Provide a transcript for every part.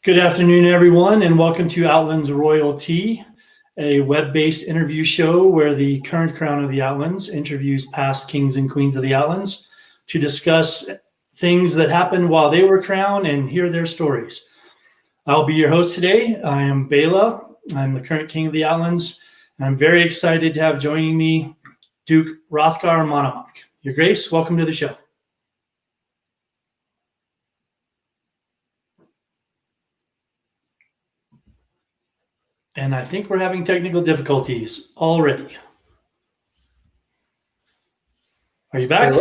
Good afternoon, everyone, and welcome to Outlands RoyalTea, a web-based interview show where the current crown of the Outlands interviews past kings and queens of the Outlands to discuss things that happened while they were crowned and hear their stories. I'll be your host today. I am Bela. I'm the current king of the Outlands, and I'm very excited to have joining me Duke Hrothger Monomakh. Your Grace, welcome to the show. And I think we're having technical difficulties already. Are you back?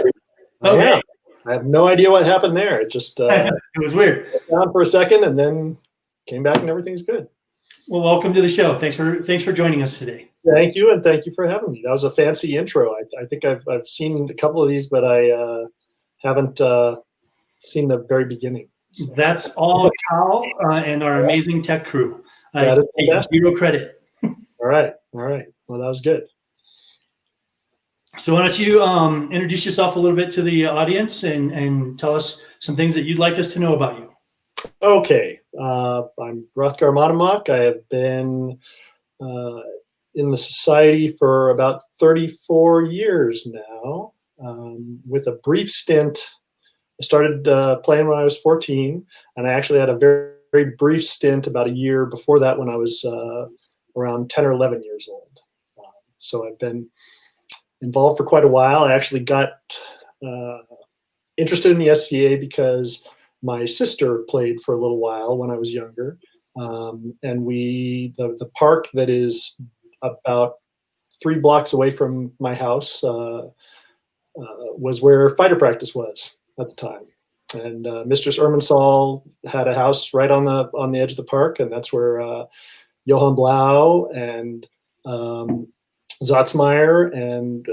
Okay. I have no idea what happened there. It just it was weird. Down for a second and then came back and everything's good. Well, welcome to the show. Thanks for joining us today. Thank you, and thank you for having me. That was a fancy intro. I think I've seen a couple of these, but I haven't seen the very beginning. So. That's all Kal and our amazing tech crew. I take zero credit. All right. Well, that was good. So why don't you introduce yourself a little bit to the audience and tell us some things that you'd like us to know about you. Okay. I'm Hrothger Monomakh. I have been in the society for about 34 years now, with a brief stint. I started playing when I was 14, and I actually had a very, very brief stint about a year before that when I was around 10 or 11 years old. So I've been involved for quite a while. I actually got interested in the SCA because my sister played for a little while when I was younger. And the park that is about 3 blocks away from my house was where fighter practice was at the time. And Mistress Irminsul had a house right on the edge of the park, and that's where Johann Blau and Zatzmeier and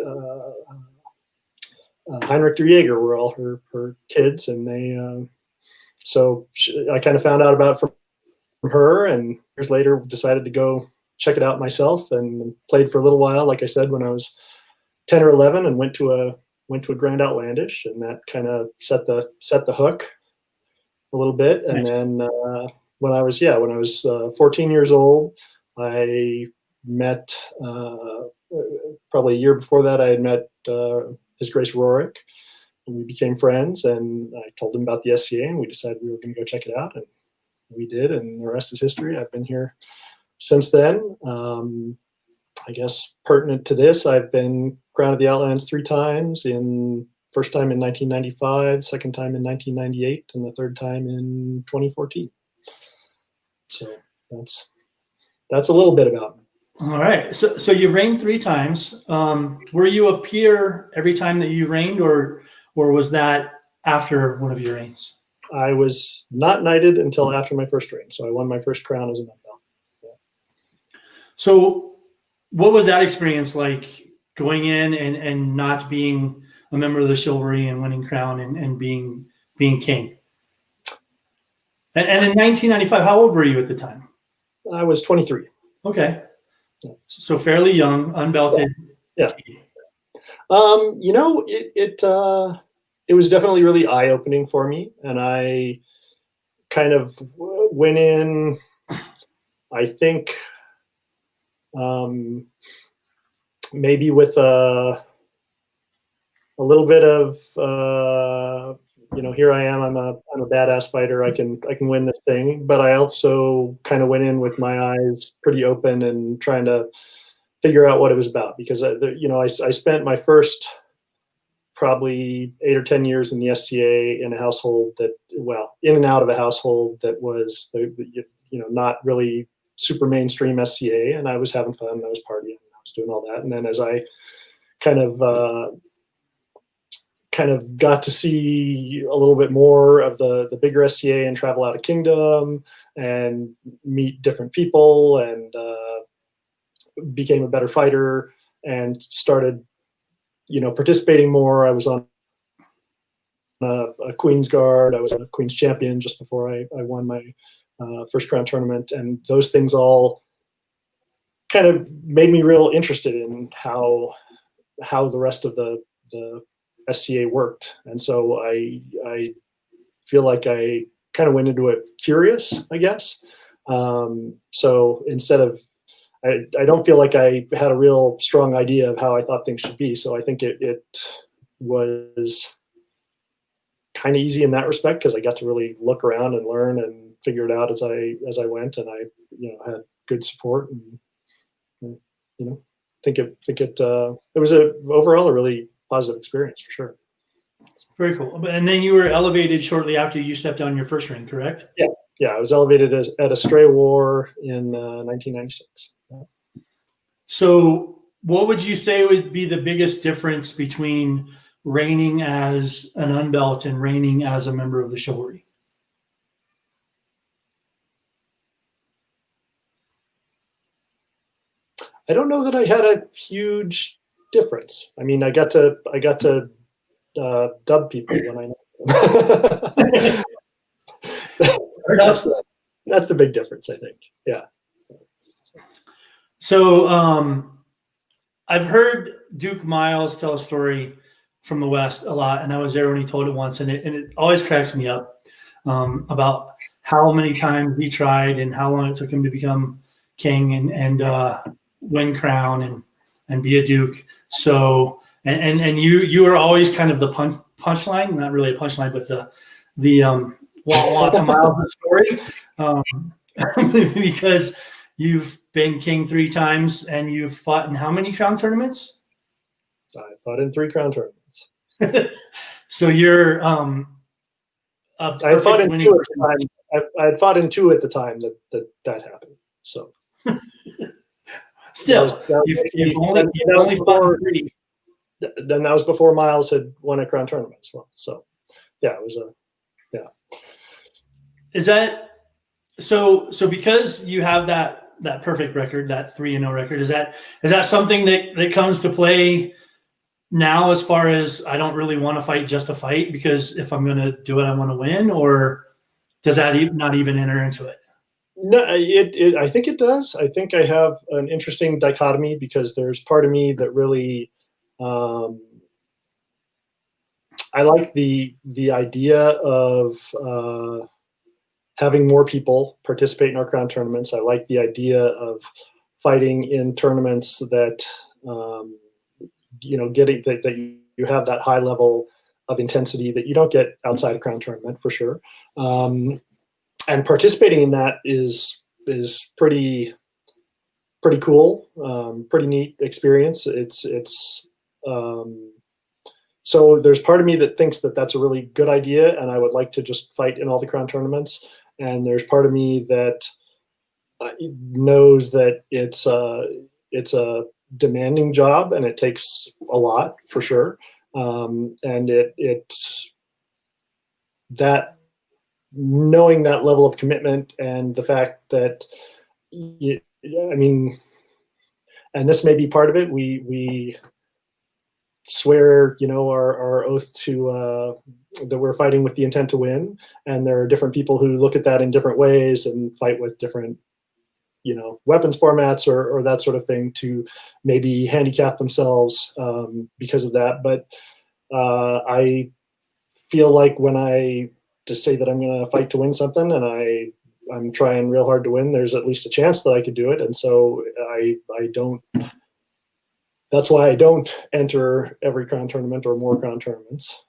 Heinrich der Jäger were all her kids, and they I kind of found out about it from her, and years later decided to go check it out myself, and played for a little while, like I said, when I was 10 or 11, and went to a Grand Outlandish, and that kind of set the hook a little bit. And then when I was 14 years old, I met probably a year before that, I had met His Grace Rorik, and we became friends, and I told him about the SCA, and we decided we were going to go check it out, and we did, and the rest is history. I've been here since then. I guess pertinent to this, I've been Crown of the Outlands 3 times, first time in 1995, second time in 1998, and the third time in 2014. So that's a little bit about me. All right. So you reigned 3 times. Were you a peer every time that you reigned, or was that after one of your reigns? I was not knighted until after my first reign, so I won my first crown as a knight. Yeah. So what was that experience like, going in and not being a member of the chivalry and winning crown and being king? And in 1995, how old were you at the time? I was 23. Okay. So fairly young, unbelted. Yeah. It was definitely really eye-opening for me, and I kind of went in, I think, maybe with a little bit of here I am, I'm a badass fighter, I can win this thing. But I also kind of went in with my eyes pretty open and trying to figure out what it was about, because I spent my first probably 8 or 10 years in the SCA in a household in and out of a household that was not really super mainstream SCA, and I was having fun, and I was partying, and I was doing all that. And then as I kind of got to see a little bit more of the bigger SCA and travel out of kingdom and meet different people, and became a better fighter and started participating more. I was on a Queen's Guard. I was a Queen's Champion just before I won my first crown tournament, and those things all kind of made me real interested in how the rest of the SCA worked. And so I feel like I kind of went into it curious, I guess. So instead of, I don't feel like I had a real strong idea of how I thought things should be. So I think it was kind of easy in that respect, because I got to really look around and learn and figure it out as I went, and I had good support, and think it was overall a really positive experience for sure. Very cool. And then you were elevated shortly after you stepped down your first ring, correct? Yeah, I was elevated at a stray war in 1996. So what would you say would be the biggest difference between reigning as an unbelt and reigning as a member of the chivalry? I don't know that I had a huge difference. I mean, I got to dub people when I know them. That's the big difference, I think. Yeah. So I've heard Duke Miles tell a story from the West a lot, and I was there when he told it once, and it always cracks me up about how many times he tried and how long it took him to become king and win crown and be a duke. So and you were always kind of the punchline, not really a punchline, but the lots of miles of story, because you've been king 3 times and you've fought in how many crown tournaments? I fought in 3 crown tournaments. So you're I had fought in 2 at the time. I had fought in 2 at the time that happened. So still, you've only fought in 3. Then that was before Miles had won a crown tournament as well. So yeah, it was Is that so because you have that perfect record, that 3-0 record, is that something that comes to play now, as far as I don't really want to fight just to fight, because if I'm going to do it, I want to win? Or does that not even enter into it? No, I think it does. I think I have an interesting dichotomy, because there's part of me that really, I like the idea of having more people participate in our crown tournaments. I like the idea of fighting in tournaments that, getting that you have that high level of intensity that you don't get outside a crown tournament, for sure. And participating in that is pretty cool, pretty neat experience. So there's part of me that thinks that that's a really good idea, and I would like to just fight in all the crown tournaments. And there's part of me that knows that it's a demanding job, and it takes a lot, for sure. And it's that, knowing that level of commitment, and the fact that, and this may be part of it, we swear, our oath to that we're fighting with the intent to win, and there are different people who look at that in different ways and fight with different weapons formats or that sort of thing to maybe handicap themselves because of that. But I feel like when I just say that I'm going to fight to win something, and I'm trying real hard to win, there's at least a chance that I could do it. And so I don't, that's why I don't enter every crown tournament or more crown tournaments.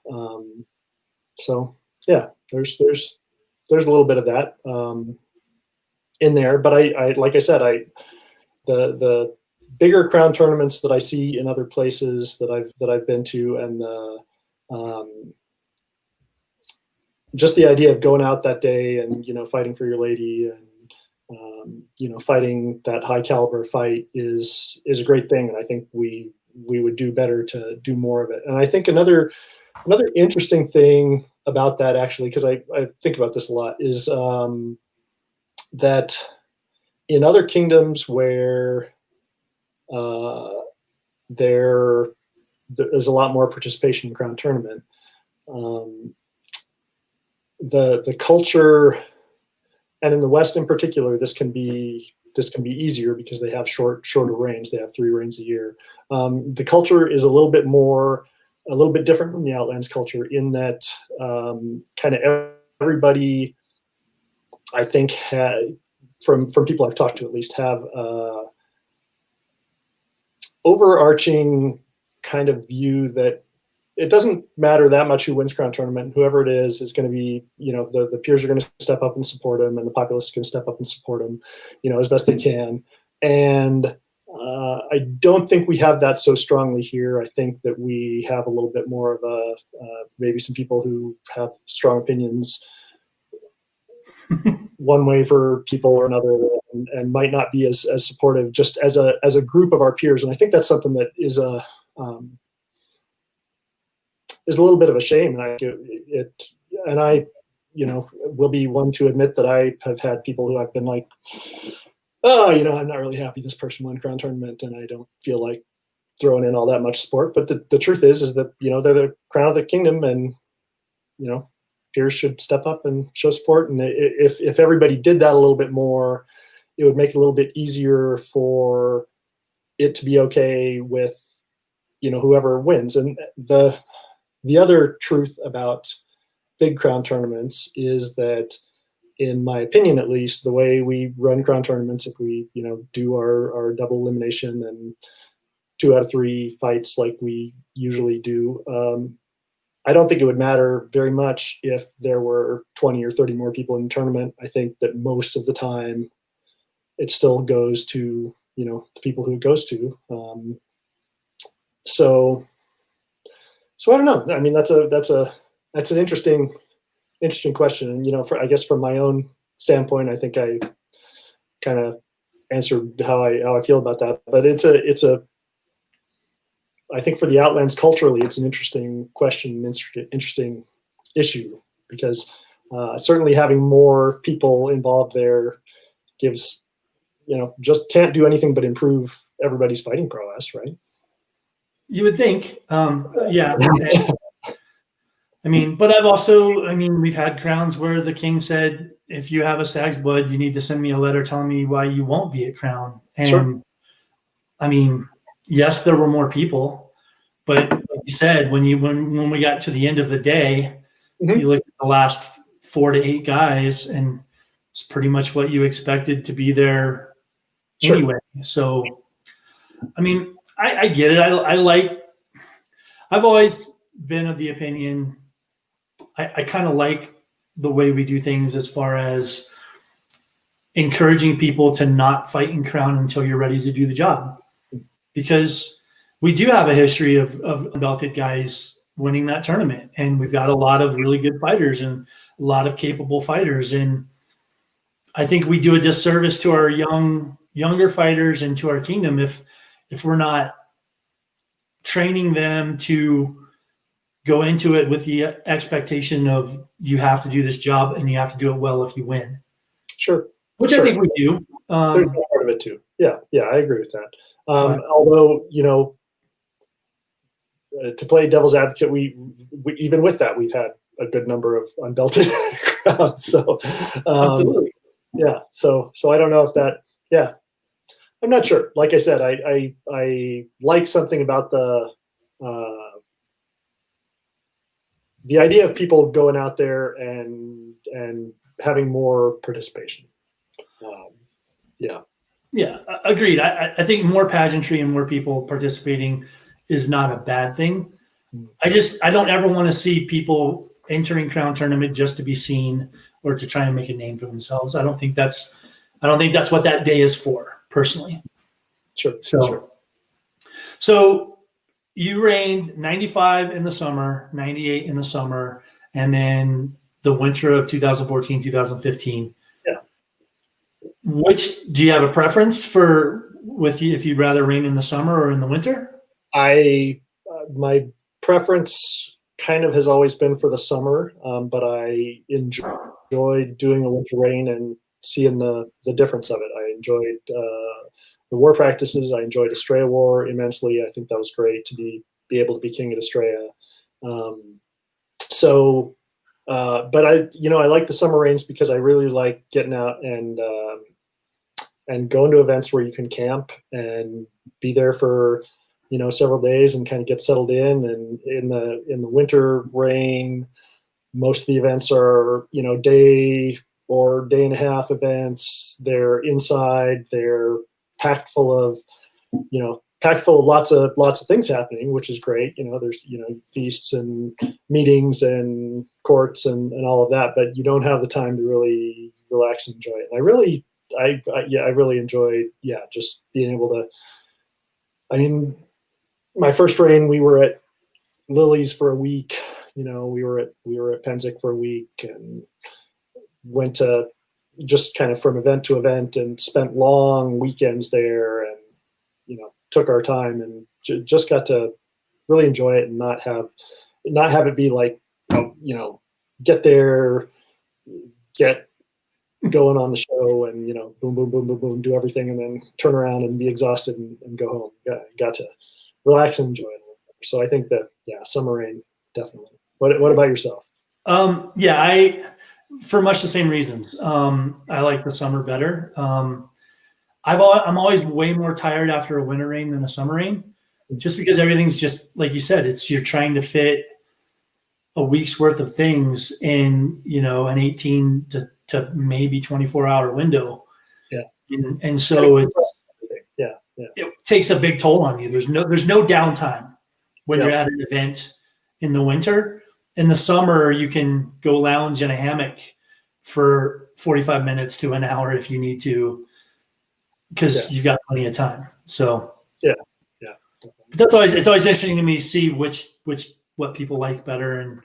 So yeah, there's a little bit of that in there, but I like I said, the bigger crown tournaments that I see in other places that I've been to, and just the idea of going out that day and fighting for your lady, and fighting that high caliber fight is a great thing, and I think we would do better to do more of it. And I think another interesting thing about that, actually, because I think about this a lot, is that in other kingdoms where there is a lot more participation in crown tournament, the culture, and in the West in particular, this can be easier because they have shorter reigns. They have 3 reigns a year. The culture is a little bit different from the Outlands culture, in that kind of everybody I think from people I've talked to at least have overarching kind of view that it doesn't matter that much who wins Crown Tournament. Whoever it is going to be, the peers are going to step up and support him, and the populace is going to step up and support him, as best they can. And I don't think we have that so strongly here. I think that we have a little bit more of a maybe some people who have strong opinions one way for people or another, and might not be as supportive just as a group of our peers. And I think that's something that is a little bit of a shame. And I will be one to admit that I have had people who I've been like, oh, I'm not really happy this person won Crown Tournament, and I don't feel like throwing in all that much support. But the truth is that, they're the crown of the kingdom, and, peers should step up and show support. And if everybody did that a little bit more, it would make it a little bit easier for it to be okay with, whoever wins. And the other truth about big crown tournaments is that, in my opinion, at least, the way we run crown tournaments, if we, do our double elimination and 2 out of 3 fights like we usually do, I don't think it would matter very much if there were 20 or 30 more people in the tournament. I think that most of the time it still goes to, the people who it goes to. So I don't know. I mean, that's an interesting question. And, I guess from my own standpoint, I think I kind of answered how I feel about that. But I think for the Outlands culturally, it's an interesting question, interesting issue, because certainly having more people involved there gives, just can't do anything but improve everybody's fighting prowess, right? You would think, yeah. But we've had crowns where the king said, if you have a stag's blood, you need to send me a letter telling me why you won't be at crown. And sure. Yes, there were more people, but like you said, when we got to the end of the day, mm-hmm. you looked at the last 4 to 8 guys, and it's pretty much what you expected to be there sure. anyway. So, I get it. I've always been of the opinion, I kind of like the way we do things as far as encouraging people to not fight in crown until you're ready to do the job. Because we do have a history of belted guys winning that tournament. And we've got a lot of really good fighters and a lot of capable fighters. And I think we do a disservice to our younger fighters and to our kingdom if we're not training them to go into it with the expectation of, you have to do this job and you have to do it well if you win. Sure. Which sure. I think we do. There's a part of it too. Yeah, I agree with that. Although, to play devil's advocate, we even with that, we've had a good number of unbelted crowns. So, absolutely. Yeah. So I don't know if that, yeah, I'm not sure. Like I said, I like something about the idea of people going out there and having more participation. Yeah. Yeah, agreed. I think more pageantry and more people participating is not a bad thing. I don't ever want to see people entering crown tournament just to be seen or to try and make a name for themselves. I don't think that's what that day is for, personally. Sure. So you reigned 95 in the summer, 98 in the summer, and then the winter of 2014, 2015. Which do you have a preference for if you'd rather reign in the summer or in the winter? My preference kind of has always been for the summer, but I enjoyed doing a winter reign and seeing the difference of it. I enjoyed the war practices. I enjoyed Estrella War immensely. I think that was great to be able to be king of Estrella. But I like the summer reigns because I really like getting out and going to events where you can camp and be there for, several days and kind of get settled in. And in the winter reign, most of the events are, day or day and a half events. They're inside. They're packed full of, lots of things happening, which is great. There's feasts and meetings and courts and all of that, but you don't have the time to really relax and enjoy it. And I really enjoyed just being able to. I mean, my first reign, we were at Lily's for a week. We were at Pennsic for a week and went to just kind of from event to event and spent long weekends there and took our time and just got to really enjoy it and not have it be like get there, get going on the show and boom boom boom boom boom, do everything and then turn around and be exhausted and go home. Got to relax and enjoy it. So I think that summer reign definitely. What about yourself? I for much the same reasons. I like the summer better. I'm always way more tired after a winter reign than a summer reign, just because everything's just like you said. You're trying to fit a week's worth of things in an 18 to maybe 24-hour window. Yeah, and so it takes a big toll on you. There's no downtime when you're at an event in the winter. In the summer, you can go lounge in a hammock for 45 minutes to an hour if you need to, because you've got plenty of time. So but it's always interesting to me to see what people like better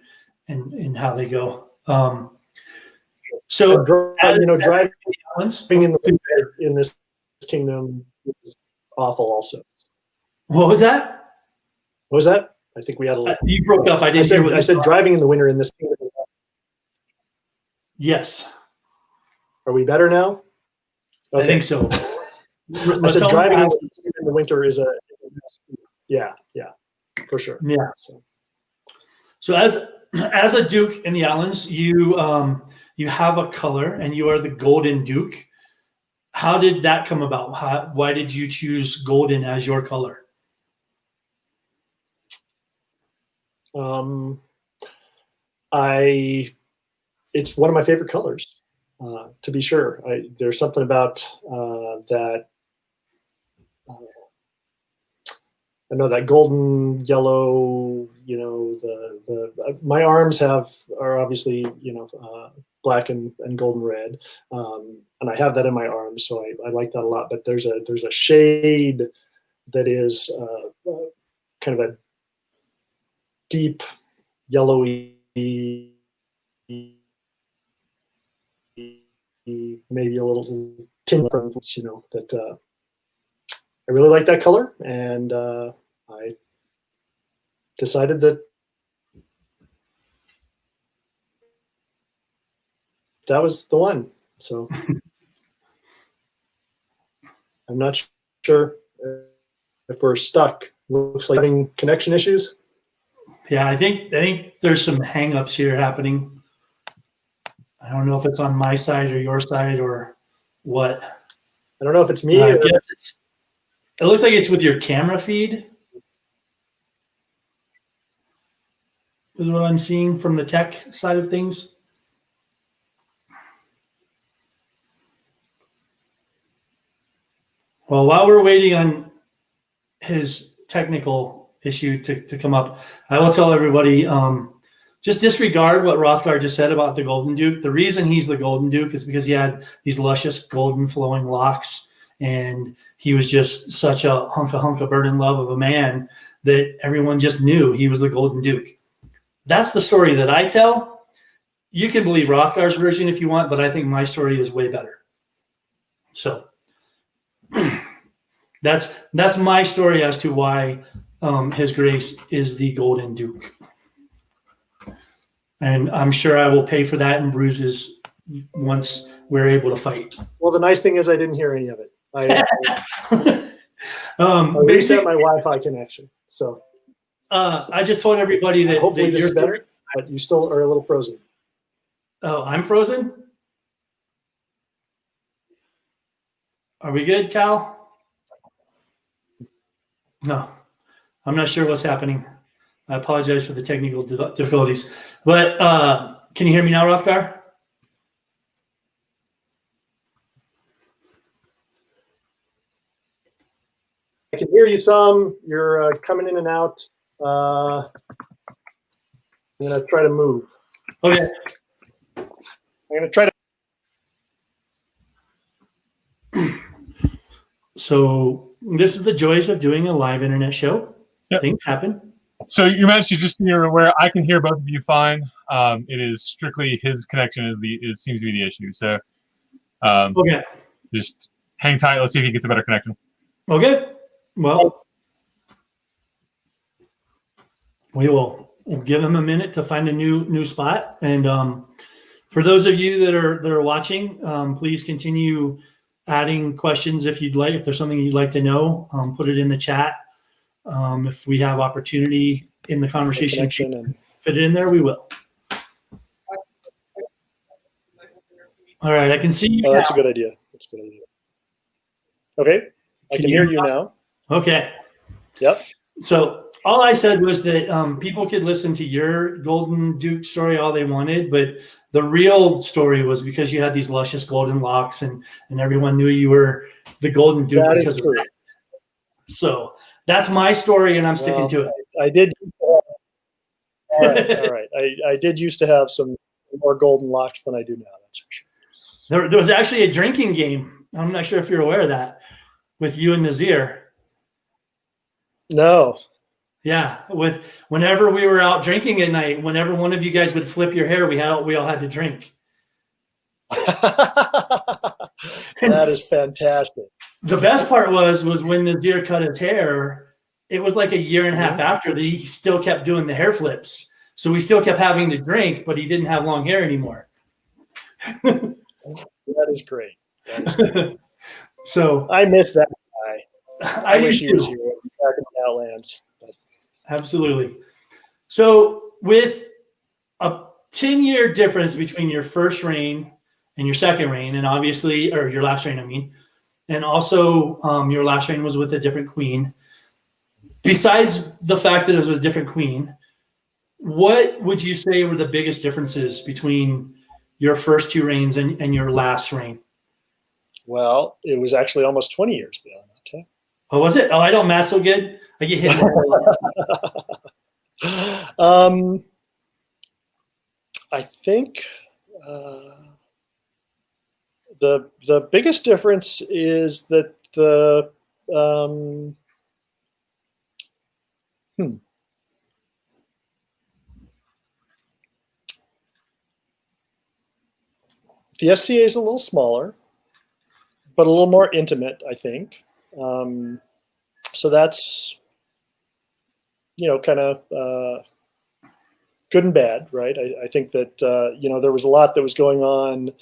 and how they go. So driving in this kingdom is awful. Also, what was that? What was that? I think we had a little. You broke up. I said driving in the winter in this kingdom. Yes. Are we better now? Okay. I think so. I said driving in the winter is for sure. Yeah. So as a Duke in the Outlands, you have a color and you are the Golden Duke. How did that come about? Why did you choose golden as your color? It's one of my favorite colors, to be sure. There's something about that. I know that golden yellow. My arms are obviously black and golden red, and I have that in my arms, so I like that a lot. But there's a shade that is kind of a deep yellowy, maybe a little tin that I really like that color, and I decided that was the one. So I'm not sure if we're stuck. Looks like having connection issues. Yeah, I think there's some hang-ups here happening. I don't know if it's on my side or your side or what. I don't know if it's me. I guess it looks like it's with your camera feed. Is what I'm seeing from the tech side of things. Well, while we're waiting on his technical issue to come up, I will tell everybody, just disregard what Hrothgar just said about the Golden Duke. The reason he's the Golden Duke is because he had these luscious golden flowing locks, and he was just such a hunka bird in love of a man that everyone just knew he was the Golden Duke. That's the story that I tell. You can believe Hrothgar's version if you want, but I think my story is way better. So that's my story as to why His Grace is the Golden Duke. And I'm sure I will pay for that in bruises once we're able to fight. Well, the nice thing is I didn't hear any of it. I reset my Wi-Fi connection. So I just told everybody that hopefully this is better, but you still are a little frozen. Oh, I'm frozen? Are we good, Cal? No, I'm not sure what's happening. I apologize for the technical difficulties. But can you hear me now, Hrothgar? can hear you some. You're coming in and out. I'm going to try to move. Okay. I'm going to try to. So this is the joys of doing a live internet show. Yep. Things happen. So you mentioned just where I can hear both of you fine. It is strictly his connection seems to be the issue. So Okay. just hang tight. Let's see if he gets a better connection. Okay. Well, we'll give him a minute to find a new spot. And for those of you that are watching, please continue adding questions if you'd like. If there's something you'd like to know, put it in the chat. If we have opportunity in the conversation and fit it in there, we will. All right, I can see you. Oh, that's a good idea. That's a good idea. Okay, I can hear you now. Okay. Yep. So all I said was that people could listen to your Golden Duke story all they wanted, but the real story was because you had these luscious golden locks, and everyone knew you were the Golden Duke because of that. So that's my story, and I'm sticking to it. I did. All right. I did used to have some more golden locks than I do now. That's for sure. There was actually a drinking game. I'm not sure if you're aware of that, with you and Nazir. No. Yeah, whenever we were out drinking at night, whenever one of you guys would flip your hair, we all had to drink. That is fantastic. The best part was when Nazir cut his hair, it was like a year and a half after that he still kept doing the hair flips. So we still kept having to drink, but he didn't have long hair anymore. That is great. So I miss that guy. I wish do he was too. here back in the Outlands. Absolutely. So with a 10-year difference between your first reign and your second reign, and obviously, or your last reign, I mean, and also your last reign was with a different queen. Besides the fact that it was a different queen, what would you say were the biggest differences between your first two reigns and your last reign? Well, it was actually almost 20 years beyond that. Oh, was it? Oh, I don't math so good. I get hit. I think the biggest difference is that the SCA is a little smaller, but a little more intimate, I think. So that's, kind of good and bad, right? I think that, there was a lot that was going on,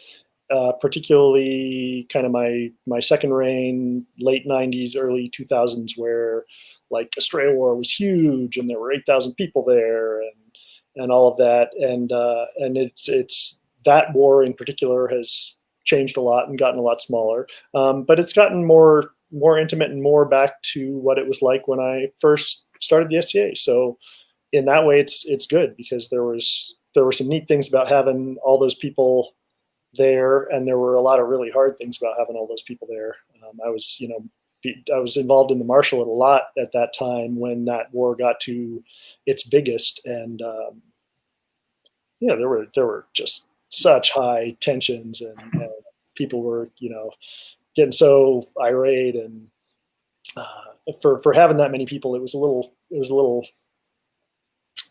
particularly kind of my second reign, late 90s, early 2000s, where like Australia War was huge and there were 8,000 people there and all of that. And it's that war in particular has changed a lot and gotten a lot smaller. But it's gotten more intimate and more back to what it was like when I first started the SCA. So in that way, it's good because there were some neat things about having all those people there, and there were a lot of really hard things about having all those people there. I was involved in the Marshallate a lot at that time when that war got to its biggest, and there were just such high tensions, and people were getting so irate, and for having that many people, it was a little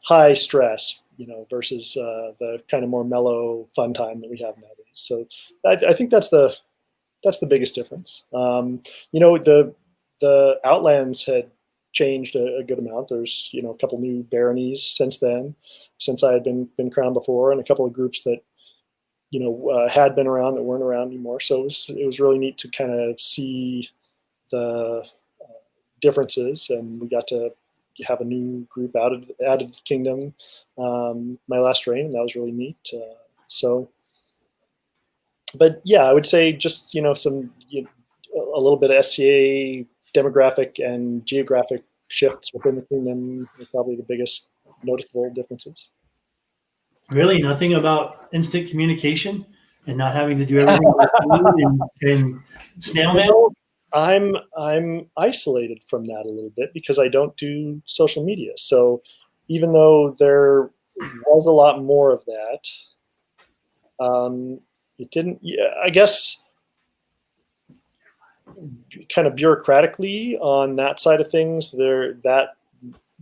high stress, versus the kind of more mellow, fun time that we have nowadays. So I think that's the biggest difference. The Outlands had changed a good amount. There's a couple new baronies since then, since I had been crowned before, and a couple of groups that had been around that weren't around anymore. So it was really neat to kind of see the differences, and we got to have a new group added to the kingdom my last reign, and that was really neat. But yeah, I would say just some a little bit of SCA demographic and geographic shifts within the kingdom are probably the biggest noticeable differences. Really, nothing about instant communication and not having to do everything by food and snail mail? I'm isolated from that a little bit because I don't do social media. So even though there was a lot more of that, it didn't. Yeah, I guess kind of bureaucratically on that side of things, that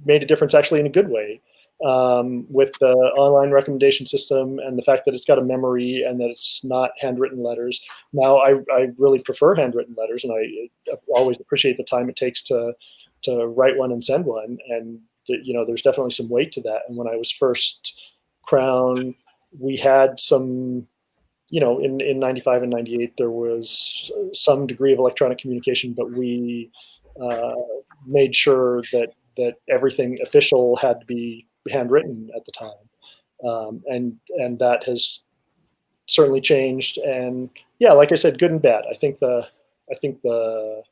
made a difference actually in a good way. With the online recommendation system and the fact that it's got a memory and that it's not handwritten letters. Now, I really prefer handwritten letters, and I always appreciate the time it takes to write one and send one. And there's definitely some weight to that. And when I was first crowned, we had some, in 95 and 98, there was some degree of electronic communication, but we made sure that everything official had to be handwritten at the time, and that has certainly changed. And yeah, like I said, good and bad. I think the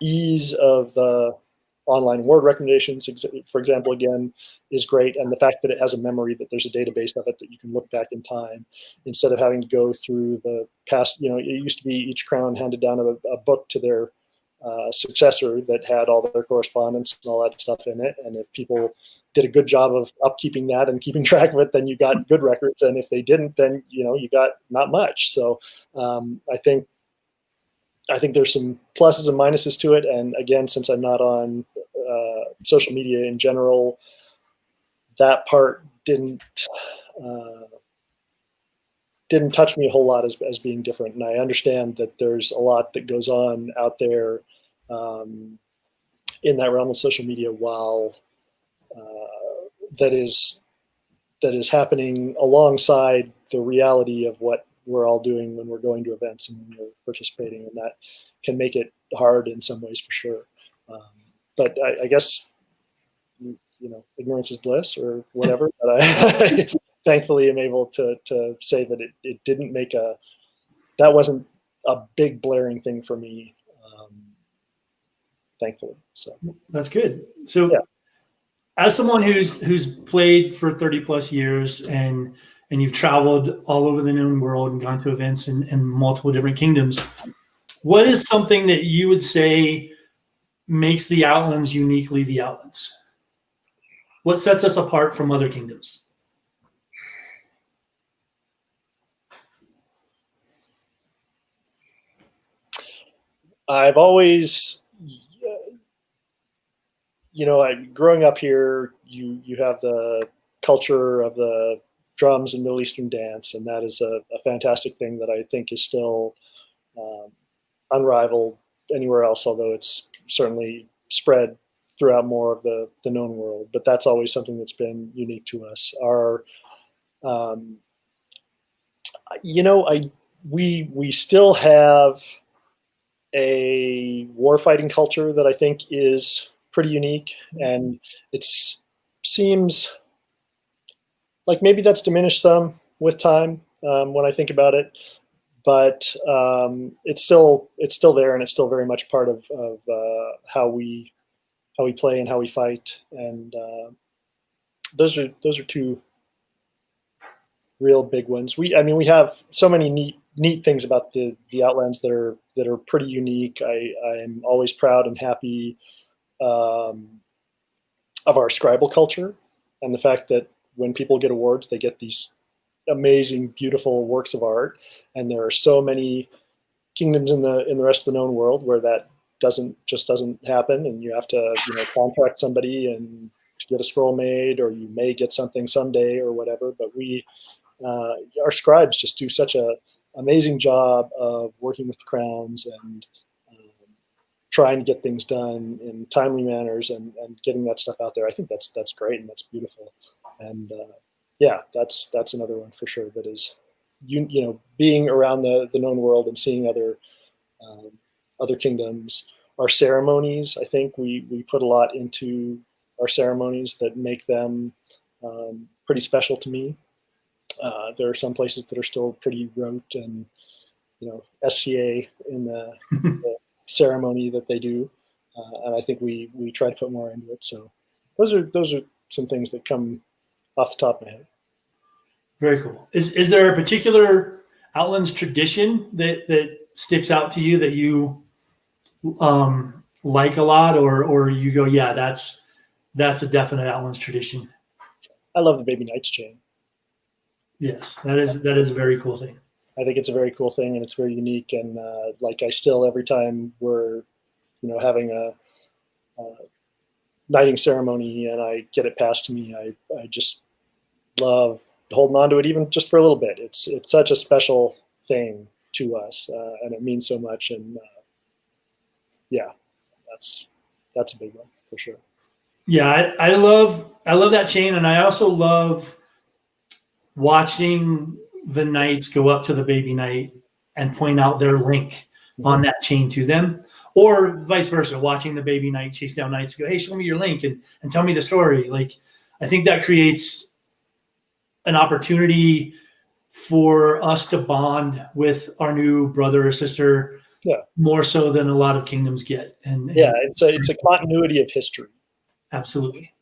ease of the online word recommendations, for example, again, is great, and the fact that it has a memory, that there's a database of it that you can look back in time instead of having to go through the past. It used to be each crown handed down a book to their successor that had all their correspondence and all that stuff in it. And if people did a good job of upkeeping that and keeping track of it, then you got good records. And if they didn't, then you got not much. So I think there's some pluses and minuses to it. And again, since I'm not on social media in general, that part didn't touch me a whole lot as being different. And I understand that there's a lot that goes on out there in that realm of social media, while that is happening alongside the reality of what we're all doing when we're going to events and when we're participating, and that can make it hard in some ways for sure. But I guess ignorance is bliss or whatever. But I thankfully am able to say that it didn't make that wasn't a big blaring thing for me. Thankfully, so that's good. So, yeah. As someone who's played for 30 plus years and you've traveled all over the known world and gone to events in multiple different kingdoms, what is something that you would say makes the Outlands uniquely the Outlands? What sets us apart from other kingdoms? I've always, growing up here, you have the culture of the drums and Middle Eastern dance, and that is a fantastic thing that I think is still unrivaled anywhere else, although it's certainly spread throughout more of the known world. But that's always something that's been unique to us. We still have a warfighting culture that I think is pretty unique, and it seems like maybe that's diminished some with time when I think about it, but it's still there, and it's still very much part of how we play and how we fight. And those are two real big ones. We have so many neat things about the Outlands that are pretty unique. I'm always proud and happy of our scribal culture, and the fact that when people get awards, they get these amazing, beautiful works of art. And there are so many kingdoms in the rest of the known world where that doesn't happen, and you have to contract somebody and to get a scroll made, or you may get something someday or whatever. But our scribes just do such a amazing job of working with the crowns and trying to get things done in timely manners and getting that stuff out there. I think that's great, and that's beautiful. And yeah, that's another one for sure. That is, being around the known world and seeing other kingdoms. Our ceremonies, I think we put a lot into our ceremonies that make them pretty special to me. There are some places that are still pretty rote and SCA in the ceremony that they do, and I think we try to put more into it. So those are some things that come off the top of my head. Very cool. Is there a particular Outlands tradition that sticks out to you that you like a lot, or you go, yeah, that's a definite Outlands tradition? I love the Baby Knights chain. Yes, that is a very cool thing. I think it's a very cool thing, and it's very unique. And like, I still, every time we're, having a knighting ceremony and I get it passed to me, I just love holding on to it, even just for a little bit. It's such a special thing to us, and it means so much. And yeah, that's a big one for sure. Yeah, I love that chain, and I also love watching the knights go up to the baby knight and point out their link on that chain to them, or vice versa, watching the baby knight chase down knights and go, hey, show me your link and tell me the story. Like, I think that creates an opportunity for us to bond with our new brother or sister, Yeah, more so than a lot of kingdoms get. And yeah, it's a continuity of history. Absolutely.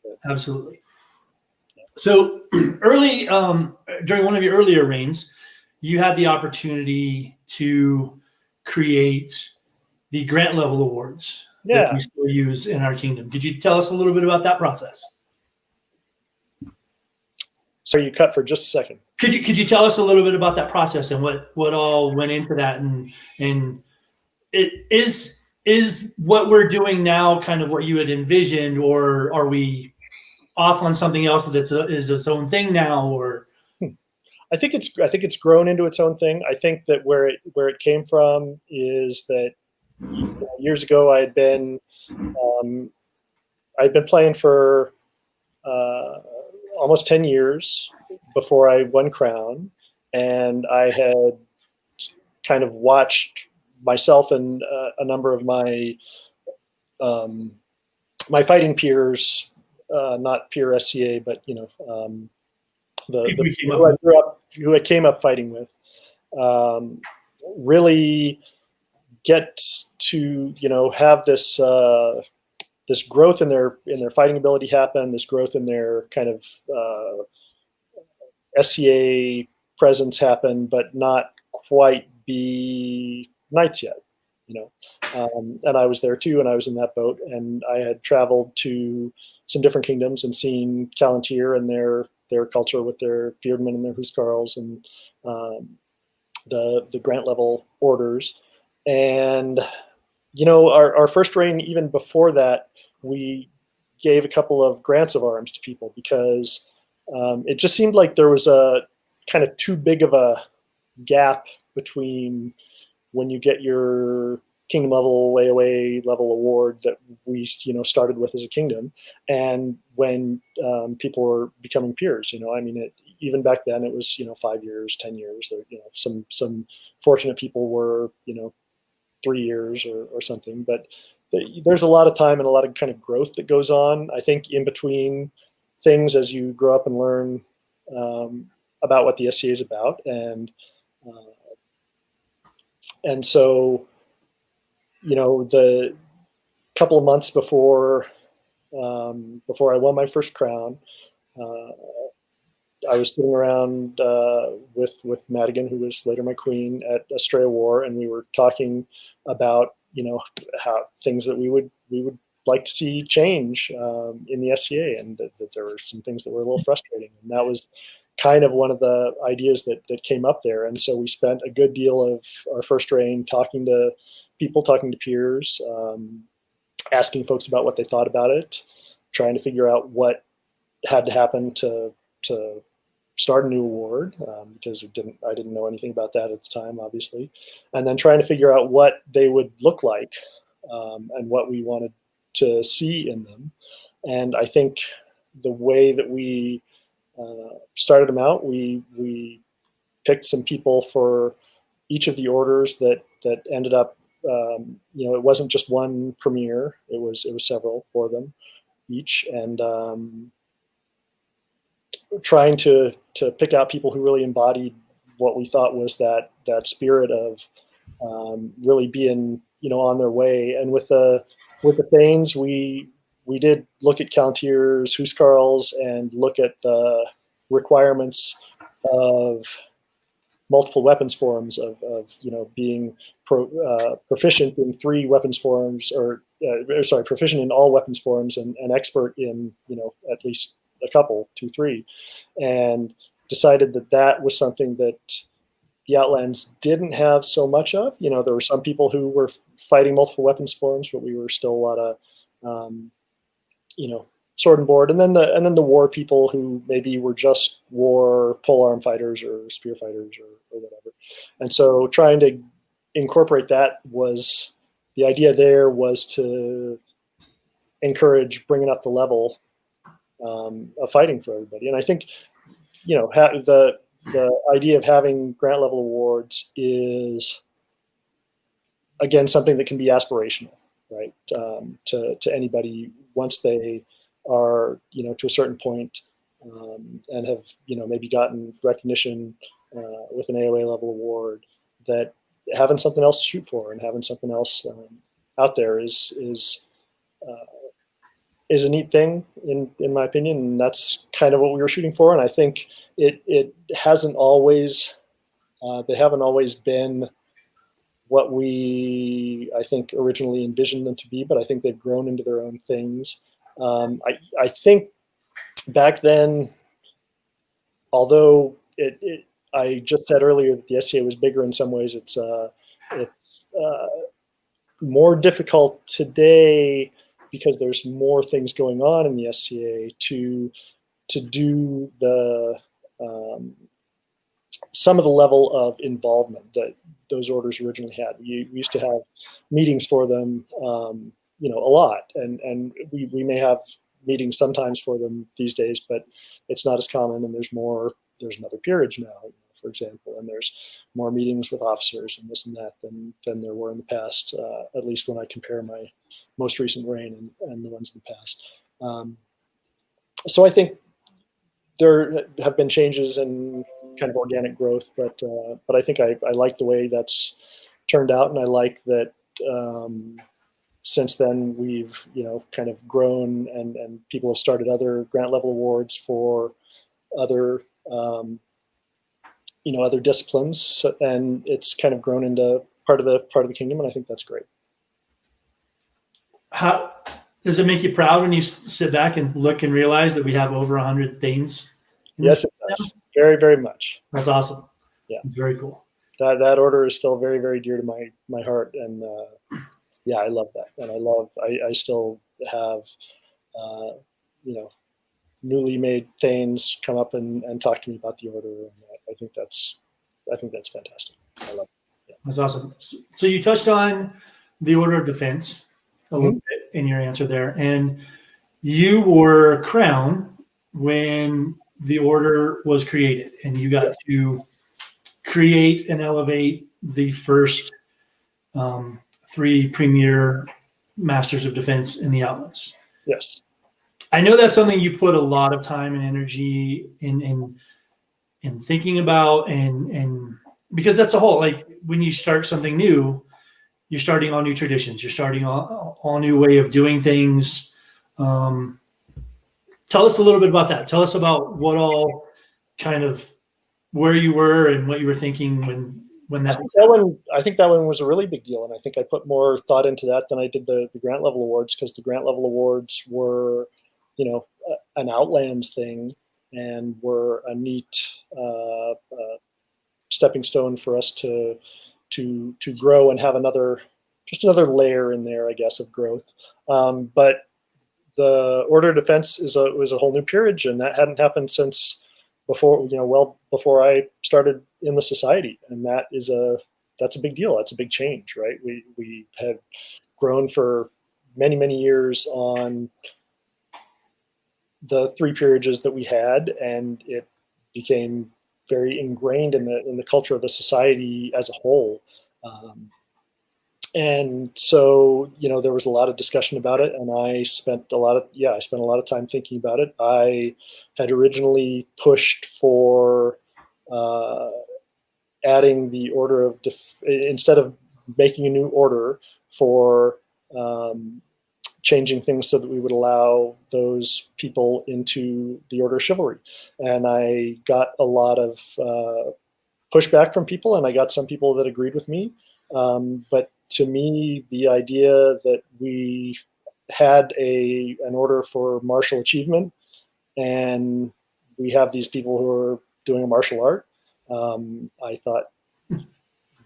So early, during one of your earlier reigns, you had the opportunity to create the grant level awards that Yeah. we still use in our kingdom. Could you tell us a little bit about that process? So you cut for just a second. Could you tell us a little bit about that process and what all went into that, and it is what we're doing now kind of what you had envisioned, or are we off on something else that is its own thing now? Or I think it's grown into its own thing. I think that where it came from is that years ago I'd been playing for almost 10 years before I won Crown, and I had kind of watched myself and a number of my my fighting peers, not peer SCA, but who I came up fighting with, really get to have this this growth in their fighting ability happen, this growth in their kind of SCA presence happen, but not quite be knights yet. And I was there too, and I was in that boat, and I had traveled to some different kingdoms and seen Kal-bardr and their culture with their beardmen and their huskarls and the grant level orders. And our first reign, even before that, we gave a couple of grants of arms to people because it just seemed like there was a kind of too big of a gap between when you get your kingdom level AOA level award that we started with as a kingdom, and when people were becoming peers. I mean, even back then it was 5 years, 10 years. Some fortunate people were 3 years or something, but there's a lot of time and a lot of kind of growth that goes on, I think, in between things as you grow up and learn about what the SCA is about. And so, the couple of months before I won my first crown, I was sitting around with Madigan, who was later my queen, at Australia War, and we were talking about how things that we would like to see change in the SCA, and that there were some things that were a little frustrating, and that was kind of one of the ideas that came up there. And so we spent a good deal of our first reign talking to people, talking to peers, asking folks about what they thought about it, trying to figure out what had to happen to start a new award, because I didn't know anything about that at the time, obviously, and then trying to figure out what they would look like and what we wanted to see in them. And I think the way that we started them out, we picked some people for each of the orders that ended up. It wasn't just one premier; it was several for them each, and trying to pick out people who really embodied what we thought was that spirit of really being on their way. And with the Thanes, we did look at Kal-bardr's huskarls and look at the requirements of multiple weapons forms, of being proficient in 3 weapons forms, or proficient in all weapons forms, and expert in at least a couple, 2, 3, and decided that was something that the Outlands didn't have so much of. There were some people who were fighting multiple weapons forms, but we were still a lot of sword and board, and then the war people who maybe were just war polearm fighters or spear fighters or whatever. And so trying to incorporate that, was the idea there was to encourage bringing up the level of fighting for everybody. And I think the idea of having grant level awards is, again, something that can be aspirational, right? To anybody once they are to a certain point, and have maybe gotten recognition with an AOA level award, that having something else to shoot for and having something else out there is a neat thing in my opinion, and that's kind of what we were shooting for. And I think it hasn't always they haven't always been what we, I think, originally envisioned them to be, but I think they've grown into their own things. I think back then, although I just said earlier that the SCA was bigger in some ways, it's more difficult today because there's more things going on in the SCA to do the some of the level of involvement that those orders originally had. We used to have meetings for them, a lot, and we may have meetings sometimes for them these days, but it's not as common. And there's another peerage now, for example, and there's more meetings with officers and this and that than there were in the past, at least when I compare my most recent reign and the ones in the past. So I think there have been changes and kind of organic growth, but I think I like the way that's turned out, and I like that since then we've kind of grown, and people have started other grant level awards for other other disciplines, and it's kind of grown into part of the kingdom, and I think that's great. How does it make you proud when you sit back and look and realize that we have over 100 Thanes? Yes, it does. Very, very much. That's awesome. Yeah, it's very cool. That order is still very, very dear to my heart, and yeah, I love that, and I still have newly made Thanes come up and talk to me about the order, and I think that's fantastic. I love it. Yeah. That's awesome. So you touched on the Order of Defense a little bit in your answer there, and you were crown when the order was created, and you got to create and elevate the first 3 premier Masters of Defense in the Outlands. Yes. I know that's something you put a lot of time and energy in thinking about, and because that's a whole, like, when you start something new, you're starting all new traditions, you're starting all new way of doing things. Tell us a little bit about that. Tell us about what all kind of, where you were and what you were thinking when that was. I think that one was a really big deal, and I think I put more thought into that than I did the grant level awards, because the grant level awards were, an Outlands thing, and were a neat stepping stone for us to grow and have another layer in there, I guess, of growth. But the Order of Defense was a whole new peerage, and that hadn't happened since before, well before I started in the society, and that's a big deal. That's a big change, right? We had grown for many, many years on the 3 peerages that we had, and it became very ingrained in the culture of the society as a whole. And so, there was a lot of discussion about it, and I spent a lot of time thinking about it. I had originally pushed for adding the Order of instead of making a new order, for changing things so that we would allow those people into the Order of Chivalry. And I got a lot of pushback from people, and I got some people that agreed with me. But to me, the idea that we had an order for martial achievement, and we have these people who are doing a martial art, I thought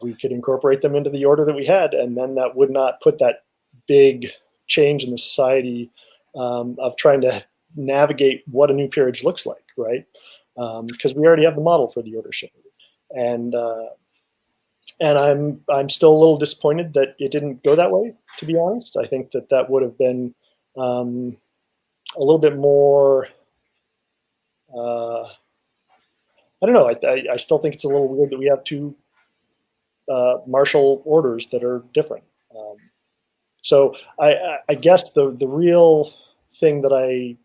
we could incorporate them into the order that we had, and then that would not put that big change in the society of trying to navigate what a new peerage looks like, right? Because we already have the model for the order chivalry, and I'm still a little disappointed that it didn't go that way. To be honest, I think that would have been a little bit more. I don't know. I still think it's a little weird that we have two martial orders that are different. So I guess the real thing that I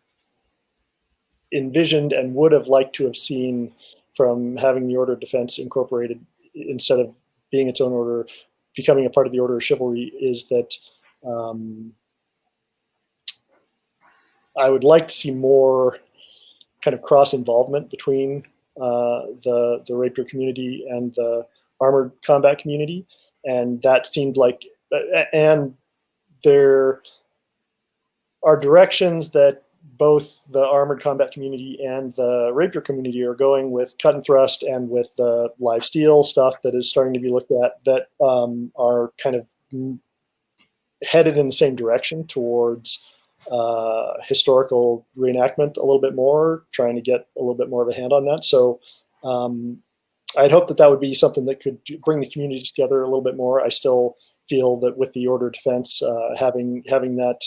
envisioned and would have liked to have seen from having the Order of Defense incorporated instead of being its own order, becoming a part of the Order of Chivalry, is that I would like to see more kind of cross involvement between the rapier community and the armored combat community, and that seemed like, and there are directions that both the armored combat community and the rapier community are going with cut and thrust, and with the live steel stuff that is starting to be looked at, that are kind of headed in the same direction towards historical reenactment a little bit more, trying to get a little bit more of a hand on that. So I'd hope that would be something that could bring the communities together a little bit more. I still feel that with the Order of Defense, having that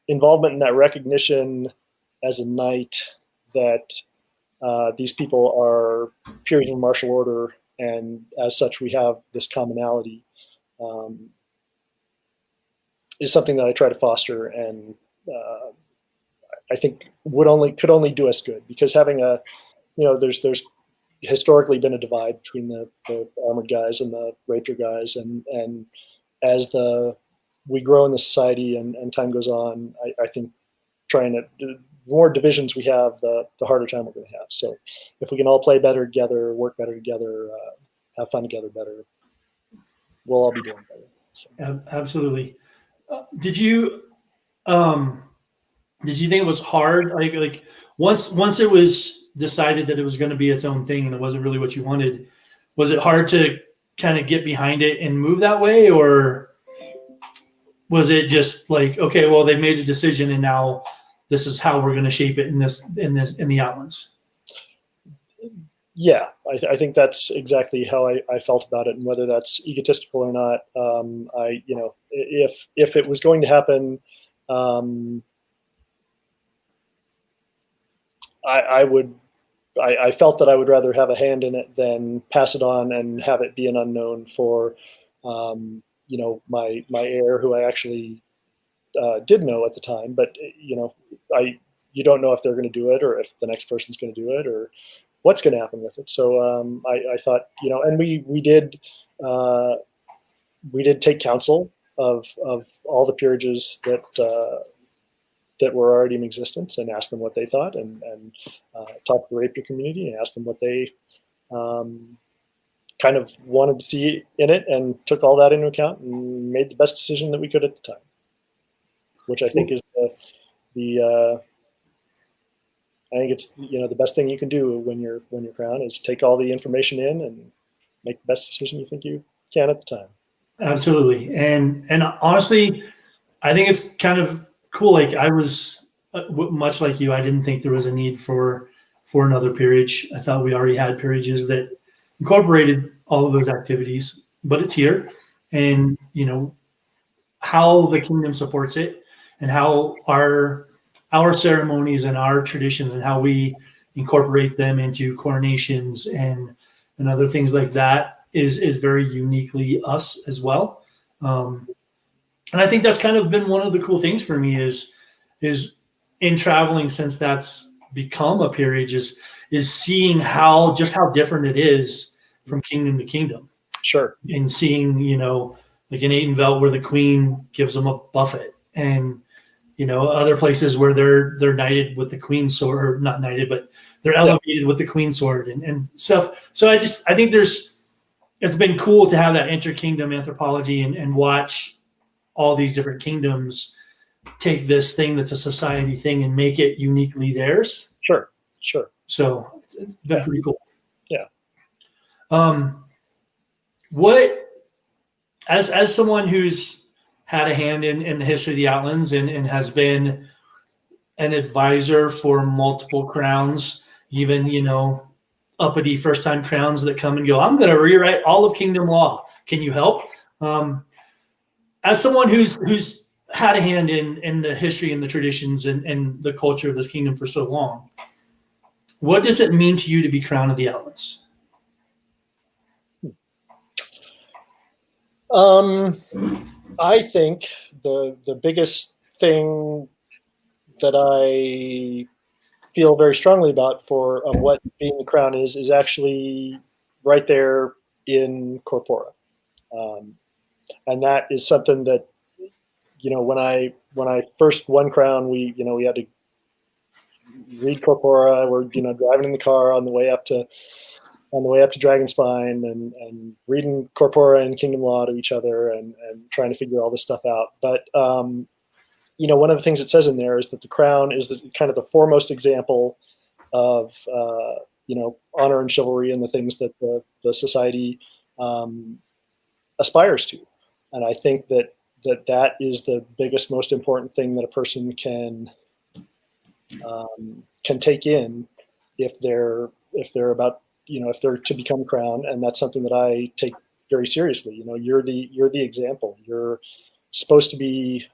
involvement and that recognition as a knight that these people are peers of martial order, and as such we have this commonality, is something that I try to foster, and I think could only do us good, because having there's historically been a divide between the armored guys and the rapier guys, and as we grow in the society and time goes on, I think the more divisions we have, the harder time we're going to have. So if we can all play better together, work better together, have fun together better, we'll all be doing better. So. Absolutely. Did you think it was hard? Like once it was decided that it was going to be its own thing and it wasn't really what you wanted, was it hard to kind of get behind it and move that way, or was it just like, okay, well, they made a decision and now this is how we're going to shape it in the Outlands? Yeah, I think that's exactly how I felt about it, and whether that's egotistical or not, if it was going to happen, I felt that I would rather have a hand in it than pass it on and have it be an unknown for, my heir, who I actually did know at the time, but you don't know if they're going to do it, or if the next person's going to do it, or what's going to happen with it. So I thought, and we did take counsel of all the peerages that were already in existence, and asked them what they thought, and talked to the rapier community and asked them what they kind of wanted to see in it, and took all that into account and made the best decision that we could at the time, which I think is I think it's the best thing you can do when you're crowned, is take all the information in and make the best decision you think you can at the time. Absolutely. And honestly, I think it's kind of cool. Like, I was much like you. I didn't think there was a need for another peerage. I thought we already had peerages that incorporated all of those activities, but it's here, and how the kingdom supports it, and how our ceremonies and our traditions and how we incorporate them into coronations and other things like that is very uniquely us as well. And I think that's kind of been one of the cool things for me is in traveling, since that's become a peerage, is seeing how different it is from kingdom to kingdom. Sure. And seeing, like in Adenvelt, where the queen gives them a buffet, and other places where they're knighted with the queen's sword, or not knighted, but they're elevated with the queen's sword and stuff. So I think it's been cool to have that interkingdom anthropology and watch all these different kingdoms take this thing that's a society thing and make it uniquely theirs. Sure. So it's been pretty cool. Yeah. What, as someone who's had a hand in the history of the Outlands and has been an advisor for multiple crowns, even, uppity first-time crowns that come and go, I'm going to rewrite all of kingdom law. Can you help? As someone who's had a hand in the history and the traditions and the culture of this kingdom for so long, what does it mean to you to be crown of the Outlands? I think the biggest thing that I feel very strongly about for what being the crown is actually right there in corpora, and that is something that when I first won crown, we had to read corpora. We're driving in the car on the way up to Dragonspine and reading corpora and kingdom law to each other and trying to figure all this stuff out. But one of the things it says in there is that the crown is kind of the foremost example of honor and chivalry and the things that the society aspires to. And I think that is the biggest, most important thing that a person can take in if they're about if they're to become crown. And that's something that I take very seriously. You're the example. You're supposed to be.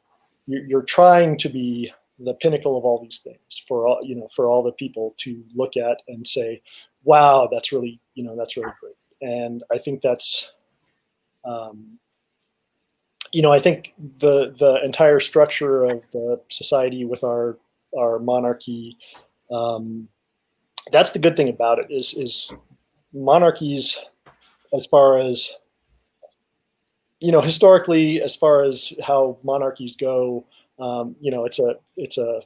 You're trying to be the pinnacle of all these things for all the people to look at and say, wow, that's really great. And I think that's I think the entire structure of the society with our monarchy, that's the good thing about it is monarchies, as far as historically, as far as how monarchies go, it's a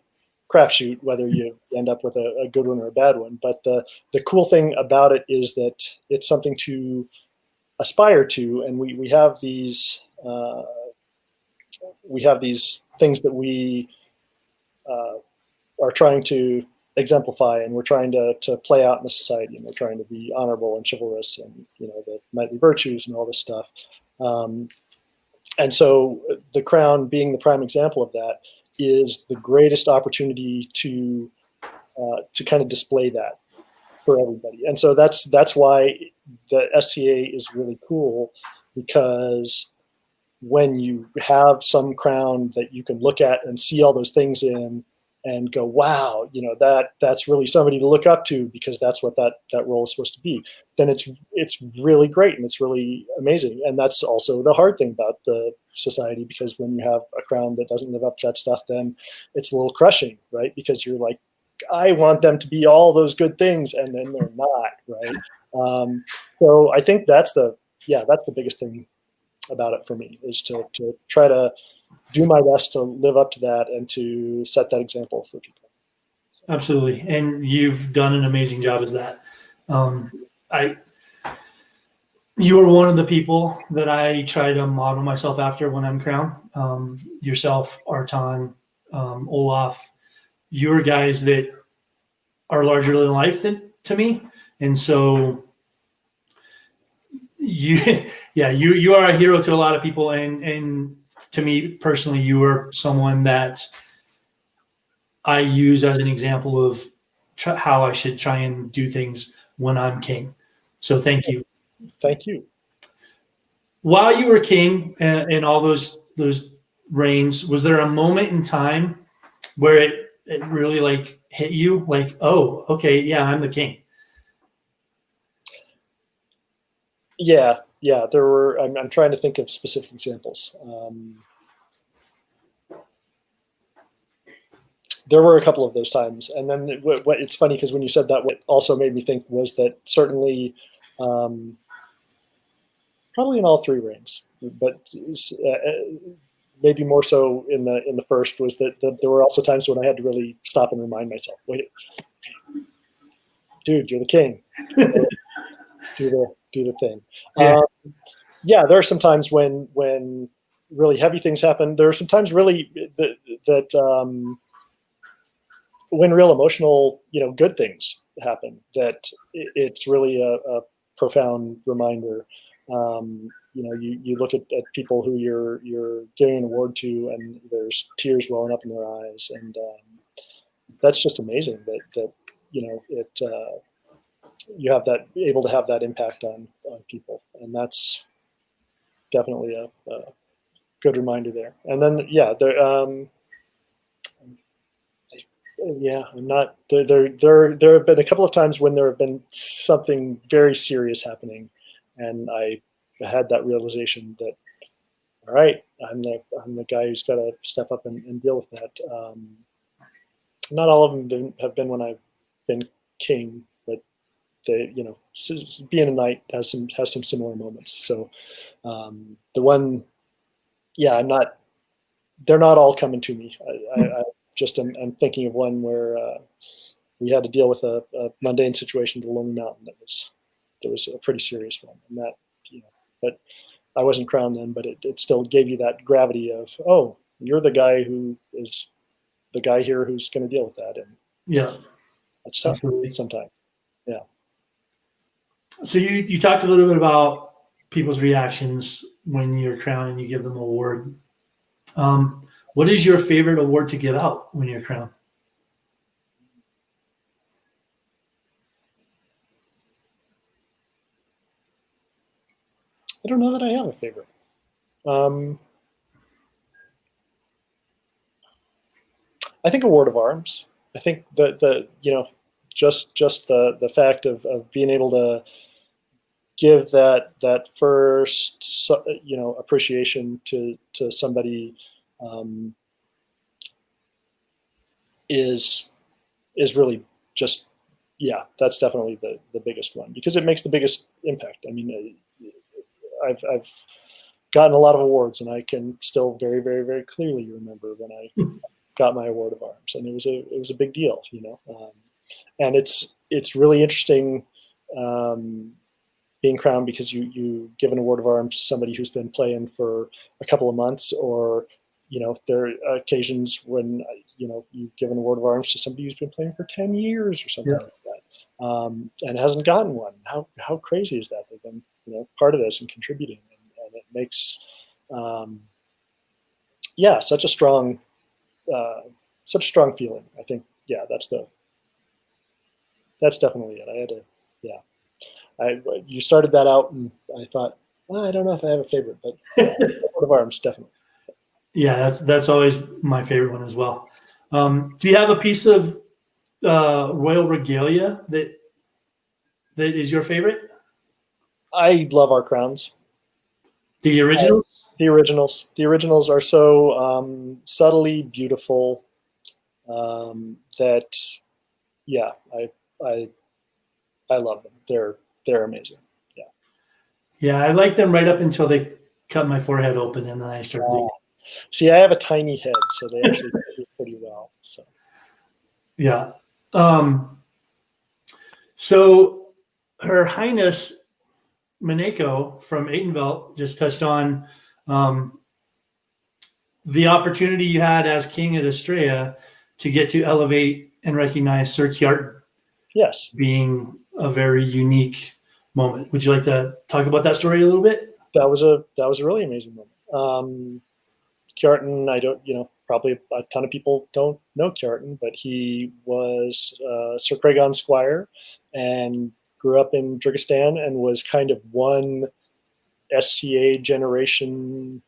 crapshoot whether you end up with a good one or a bad one. But the cool thing about it is that it's something to aspire to, and we have these things that we are trying to exemplify, and we're trying to play out in the society, and we're trying to be honorable and chivalrous, and the knightly virtues and all this stuff. And so the crown, being the prime example of that, is the greatest opportunity to kind of display that for everybody. And so that's why the SCA is really cool, because when you have some crown that you can look at and see all those things in and go, wow, that's really somebody to look up to, because that's what that role is supposed to be, then it's really great and it's really amazing. And that's also the hard thing about the society, because when you have a crown that doesn't live up to that stuff, then it's a little crushing, right? Because you're like, I want them to be all those good things, and then they're not, right? So I think that's the biggest thing about it for me, is to try to do my best to live up to that and to set that example for people. Absolutely. And you've done an amazing job as that. You are one of the people that I try to model myself after when I'm crowned. Yourself, Artan, Olaf, you're guys that are larger than life to me. And so you are a hero to a lot of people. And to me personally, you are someone that I use as an example of how I should try and do things when I'm king. So thank you. Thank you. While you were king in all those reigns, was there a moment in time where it really like hit you, like, oh, okay, yeah, I'm the king? Yeah. There were. I'm trying to think of specific examples. There were a couple of those times, and then it's funny, because when you said that, what also made me think was that certainly, probably in all three reigns, but maybe more so in the first, was that there were also times when I had to really stop and remind myself, wait, dude, you're the king. do the thing. Yeah. Yeah, there are some times when really heavy things happen. There are some times really that when real emotional, good things happen, that it's really a profound reminder. You look at people who you're giving an award to, and there's tears welling up in their eyes, and that's just amazing that it you have that, able to have that impact on people, and that's definitely a good reminder there. And then I'm not there have been a couple of times when there have been something very serious happening, and I had that realization that, all right, I'm the guy who's got to step up and deal with that. Not all of them have been when I've been king, but being a knight has some similar moments. So the one, they're not all coming to me. I just am thinking of one where we had to deal with a mundane situation at the Lonely Mountain that was a pretty serious one, and that, but I wasn't crowned then, but it still gave you that gravity of, oh, you're the guy who is the guy here who's going to deal with that, and Yeah, that's tough absolutely. sometimes. Yeah. So you talked a little bit about people's reactions when you're crowned and you give them an award. What is your favorite award to give out when you're crowned? I don't know that I have a favorite. I think Award of Arms. I think just the fact of being able to give that first appreciation to somebody is really just, that's definitely the biggest one, because it makes the biggest impact. I mean, I've gotten a lot of awards, and I can still very, very, very clearly remember when I got my Award of Arms, and it was a big deal, and it's really interesting being crowned, because you give an Award of Arms to somebody who's been playing for a couple of months, or there are occasions when you give an Award of Arms to somebody who's been playing for 10 years or something like that, and hasn't gotten one. How crazy is that? They've been part of this and contributing, and it makes such a strong feeling. I think that's definitely it. You started that out, and I thought, well, I don't know if I have a favorite, but Award of Arms, definitely. Yeah, that's always my favorite one as well. Do you have a piece of royal regalia that is your favorite? I love our crowns. The originals? The originals are so subtly beautiful that, I love them. They're amazing. Yeah. Yeah, I like them right up until they cut my forehead open, and then I started. See, I have a tiny head, so they actually do pretty well. So. Yeah. So Her Highness Maneko from Atenvelt just touched on the opportunity you had as king at Estrella to get to elevate and recognize Sir Kjartan. Yes. Being a very unique moment. Would you like to talk about that story a little bit? That was a really amazing moment. Kjartan, I don't, probably a ton of people don't know Kjartan, but he was Sir Craigon's squire and grew up in Driggistan, and was kind of one SCA generation,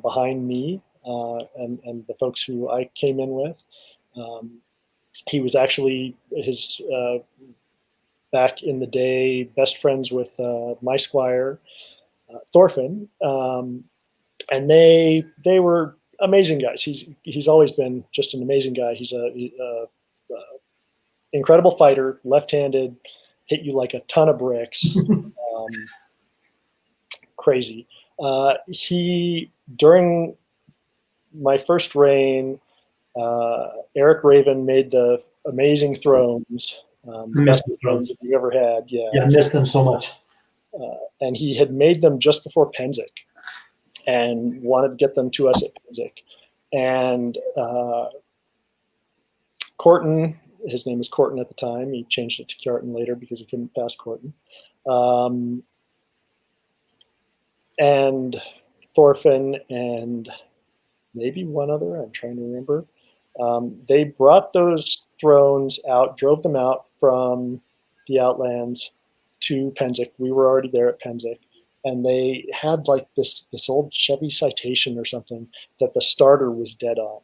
behind me and the folks who I came in with. He was actually his back in the day best friends with my squire Thorfinn, and they were amazing guys. He's always been just an amazing guy. He's a incredible fighter, left-handed, hit you like a ton of bricks, crazy. He during my first reign, Eric Raven made the amazing thrones, the best thrones that you've ever had. Yeah, I missed them so much. And he had made them just before Pennsic, and wanted to get them to us at Pennsic. And Corton, his name was Corton at the time. He changed it to Kjartan later because he couldn't pass Corton. And Thorfinn and maybe one other, I'm trying to remember. They brought those thrones out, drove them out from the Outlands to Pennsic. We were already there at Pennsic. And they had like this old Chevy Citation or something that the starter was dead on.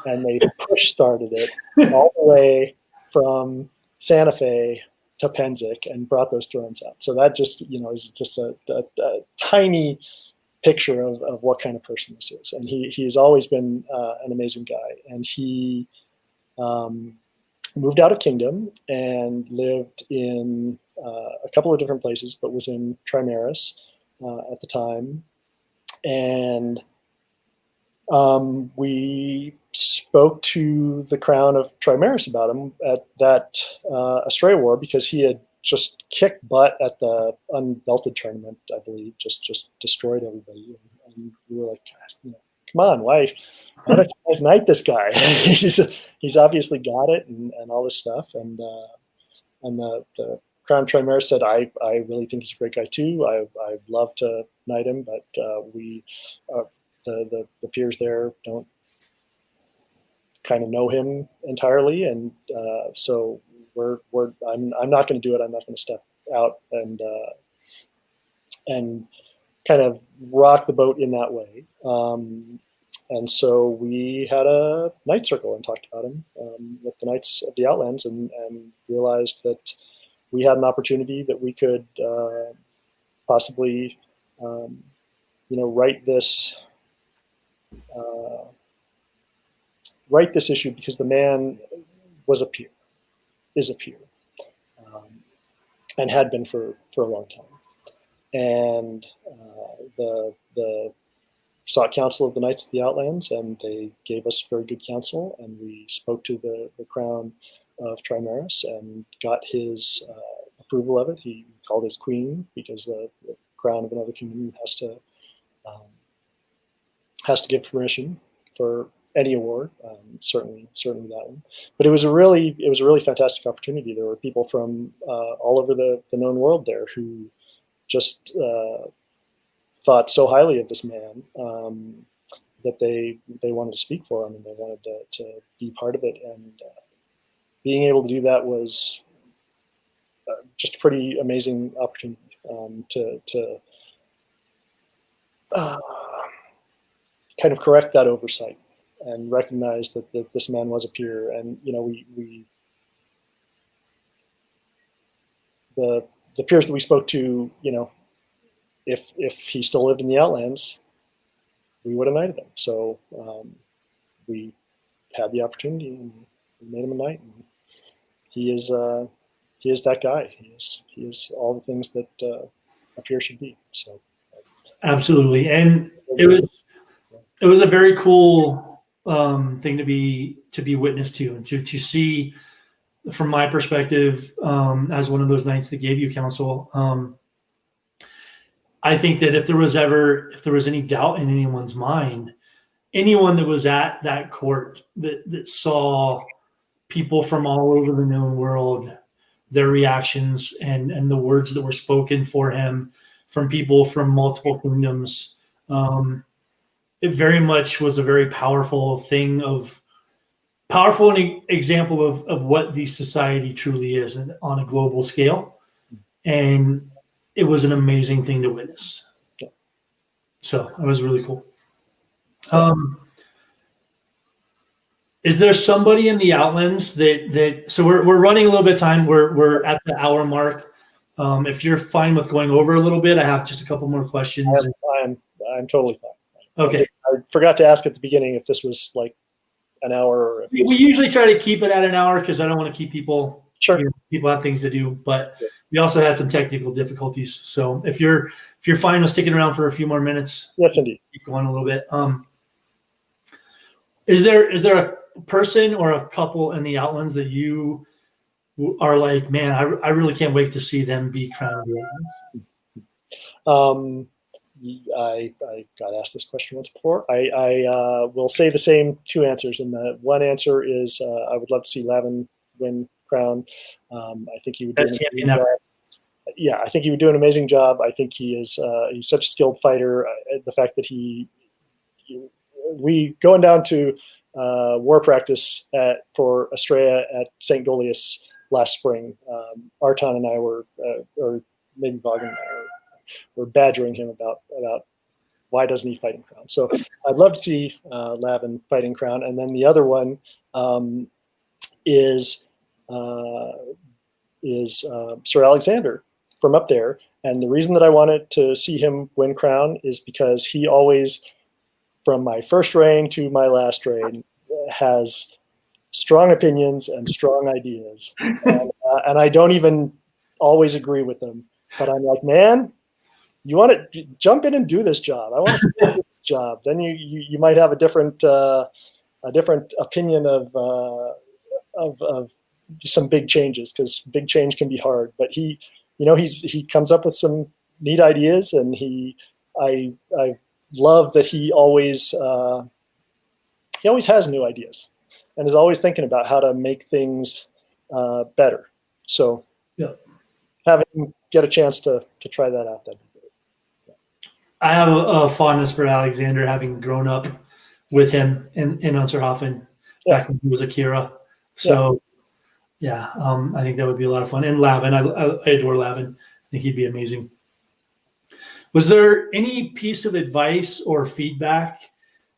And they push started it all the way from Santa Fe to Pennsic and brought those thrones out. So that just, is just a tiny picture of what kind of person this is. And he's always been an amazing guy. And he moved out of Kingdom and lived in a couple of different places, but was in Trimaris at the time. And we spoke to the Crown of Trimaris about him at that Astray War, because he had just kicked butt at the Unbelted tournament, I believe, just destroyed everybody. And we were like, God, come on, why don't you guys knight this guy? he's obviously got it and all this stuff. And the Crown of Trimaris said, I really think he's a great guy too. I'd love to knight him, but the peers there don't kind of know him entirely, and so I'm not going to do it. I'm not going to step out and kind of rock the boat in that way. And so we had a knight circle and talked about him with the Knights of the Outlands, and realized that we had an opportunity that we could possibly, write this issue, because the man was a peer, is a peer, and had been for a long time. And the sought counsel of the Knights of the Outlands, and they gave us very good counsel, and we spoke to the Crown of Trimaris and got his approval of it. He called his queen, because the Crown of another kingdom has to give permission for any award, certainly that one. But it was a really fantastic opportunity. There were people from all over the known world there who just thought so highly of this man that they wanted to speak for him, and they wanted to be part of it. And being able to do that was just a pretty amazing opportunity to kind of correct that oversight and recognize that this man was a peer. And the peers that we spoke to, if he still lived in the Outlands, we would have knighted him. So we had the opportunity, and we made him a knight. And he is that guy. He is all the things that a peer should be. So absolutely, and it was a very cool thing to be witness to, and to see from my perspective as one of those knights that gave you counsel. I think that if there was any doubt in anyone's mind, anyone that was at that court that saw people from all over the known world, their reactions and the words that were spoken for him from people from multiple kingdoms, it very much was a very powerful example of what the society truly is on a global scale. And it was an amazing thing to witness. So it was really cool. Is there somebody in the Outlands that so we're running a little bit of time. We're at the hour mark. If you're fine with going over a little bit, I have just a couple more questions. I'm totally fine. Okay. I forgot to ask at the beginning if this was like an hour. We usually try to keep it at an hour, because I don't want to keep people. Sure. People have things to do, but we also had some technical difficulties. So if you're fine with sticking around for a few more minutes, Yes, indeed. keep going a little bit. Is there a person or a couple in the Outlands that you are like, man, I really can't wait to see them be crowned Outlands? I got asked this question once before. I will say the same two answers, and the one answer is I would love to see Lavin win crown. I think he would do an amazing job. Yeah, I think he would do an amazing job. I think he's such a skilled fighter. The fact that we going down to war practice for Estrella at St. Goliath last spring. Arton and I were, or maybe Vaughan and I were badgering him about why doesn't he fight in crown. So I'd love to see Lavin fight in crown. And then the other one is Sir Alexander from up there. And the reason that I wanted to see him win crown is because he always, from my first reign to my last reign, has strong opinions and strong ideas. And I don't even always agree with them. But I'm like, man, you want to jump in and do this job. I want to do this job. Then you might have a different opinion of some big changes, because big change can be hard. But he comes up with some neat ideas, and I love that he always has new ideas and is always thinking about how to make things better. So having him get a chance to try that out, that'd be great. I have a fondness for Alexander, having grown up with him in Unserhofen back when he was Akira. So I think that would be a lot of fun. And Lavin, I adore Lavin. I think he'd be amazing. Was there any piece of advice or feedback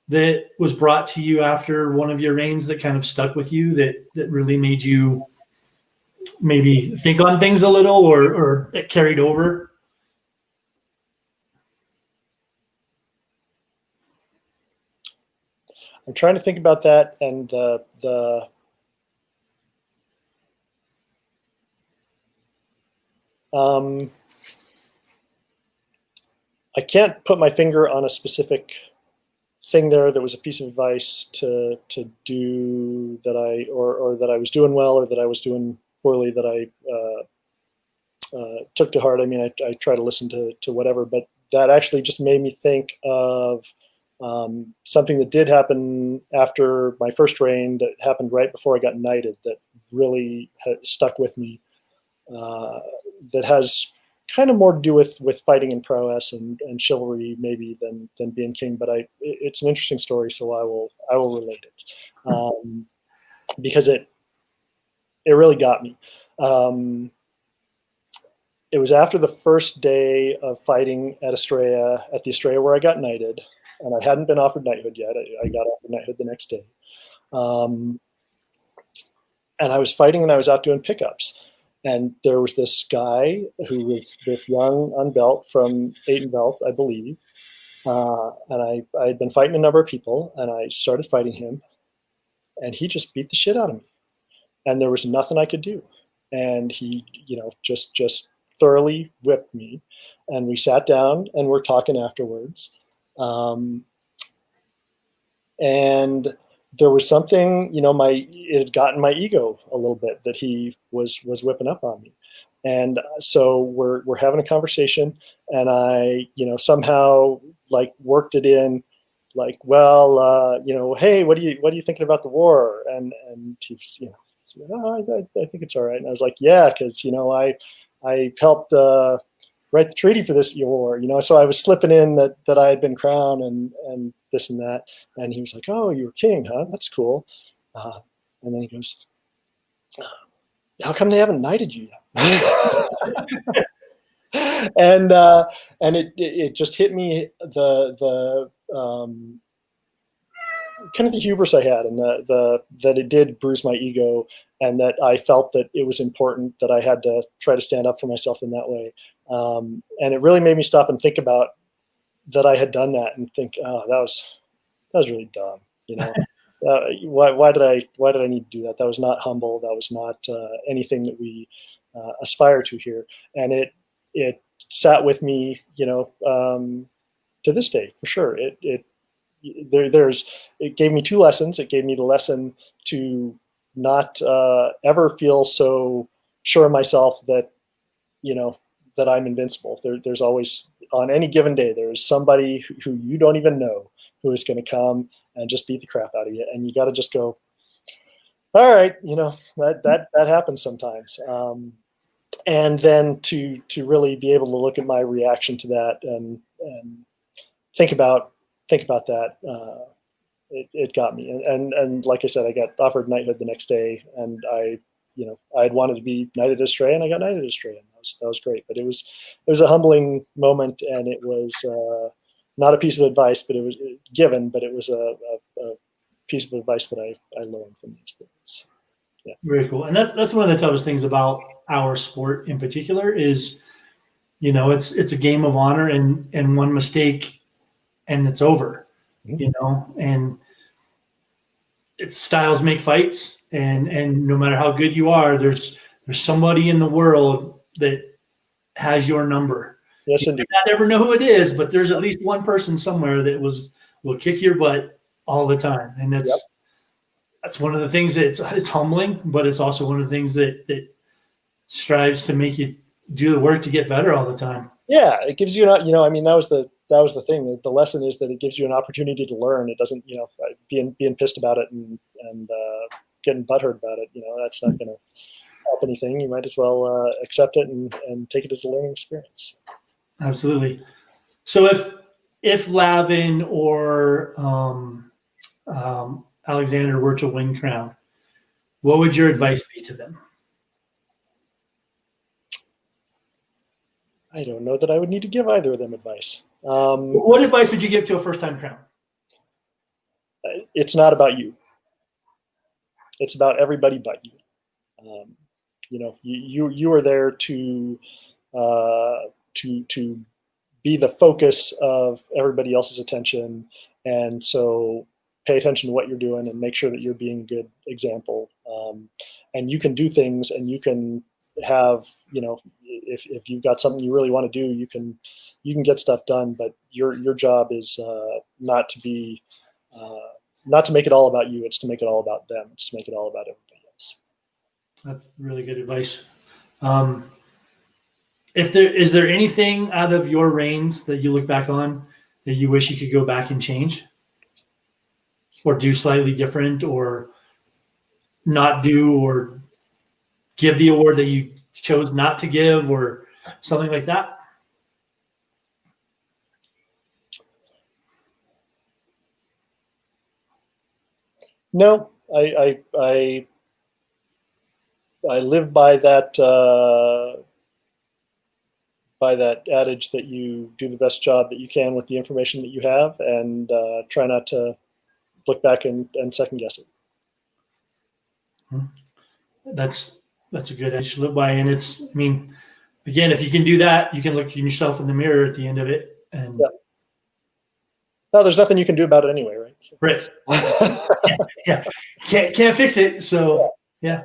that was brought to you after one of your reigns that kind of stuck with you, that really made you maybe think on things a little, or it carried over? I'm trying to think about that, and I can't put my finger on a specific thing there that was a piece of advice to do that or that I was doing well, or that I was doing poorly, that I took to heart. I mean, I try to listen to whatever, but that actually just made me think of something that did happen after my first reign, that happened right before I got knighted, that really stuck with me, that has kind of more to do with fighting and prowess and chivalry maybe than being king. But it's an interesting story, so I will relate it, because it really got me. It was after the first day of fighting at the Estrella where I got knighted, and I hadn't been offered knighthood yet. I got offered knighthood the next day. And I was fighting, and I was out doing pickups. And there was this guy who was this young unbelt from Aitenvelt, I believe. And I had been fighting a number of people, and I started fighting him, and he just beat the shit out of me. And there was nothing I could do. And he, just thoroughly whipped me. And we sat down and we're talking afterwards. And there was something, it had gotten my ego a little bit, that he was whipping up on me. And so we're having a conversation, and I, somehow worked it in, well, hey, what are you thinking about the war? And he's, I think it's all right. And I was like, yeah, because, I helped write the treaty for this war, so I was slipping in that I had been crowned and this and that. And he was like, oh, you were king, huh? That's cool. And then he goes, how come they haven't knighted you yet? And it just hit me, the kind of the hubris I had, and that it did bruise my ego, and that I felt that it was important that I had to try to stand up for myself in that way. And it really made me stop and think about that I had done that, and think, oh, that was really dumb. Why did I need to do that? That was not humble. That was not anything that we aspire to here. And it sat with me, to this day for sure. It gave me two lessons. It gave me the lesson to not ever feel so sure of myself that that I'm invincible. There's always, on any given day, there's somebody who you don't even know who is going to come and just beat the crap out of you, and you got to just go, all right, that happens sometimes. And then to really be able to look at my reaction to that and think about that, it got me. And like I said, I got offered knighthood the next day, and I'd wanted to be knighted as Stray, and I got knighted as Stray, and that was great. But it was a humbling moment, and it was not a piece of advice, but it was given, but it was a piece of advice that I learned from the experience. Yeah. Very cool. And that's one of the toughest things about our sport in particular is, it's a game of honor, and one mistake and it's over, and it's styles make fights, and no matter how good you are, there's somebody in the world that has your number. Yes, you indeed. might not ever know who it is, but there's at least one person somewhere that will kick your butt all the time. And that's one of the things that it's humbling, but it's also one of the things that strives to make you do the work to get better all the time. Yeah, it gives you that was the thing. The lesson is that it gives you an opportunity to learn. It doesn't, being pissed about it and getting butthurt about it. That's not going to help anything. You might as well accept it and take it as a learning experience. Absolutely. So if Lavin or Alexander were to win crown, what would your advice be to them? I don't know that I would need to give either of them advice. What advice would you give to a first-time crown? It's not about you. It's about everybody but you. You are there to be the focus of everybody else's attention, and so pay attention to what you're doing and make sure that you're being a good example. And you can do things, and you can have, if you've got something you really want to do, you can get stuff done. But your job is not to make it all about you. It's to make it all about them. It's to make it all about everybody else. That's really good advice. Is there anything out of your reigns that you look back on that you wish you could go back and change, or do slightly different, or not do, or give the award that you chose not to give, or something like that? No, I live by that adage that you do the best job that you can with the information that you have, and try not to look back and second guess it. That's a good adage to live by, and again, if you can do that, you can look at yourself in the mirror at the end of it, and no, there's nothing you can do about it anyway, right? So. Right. Yeah. Can't fix it. So yeah.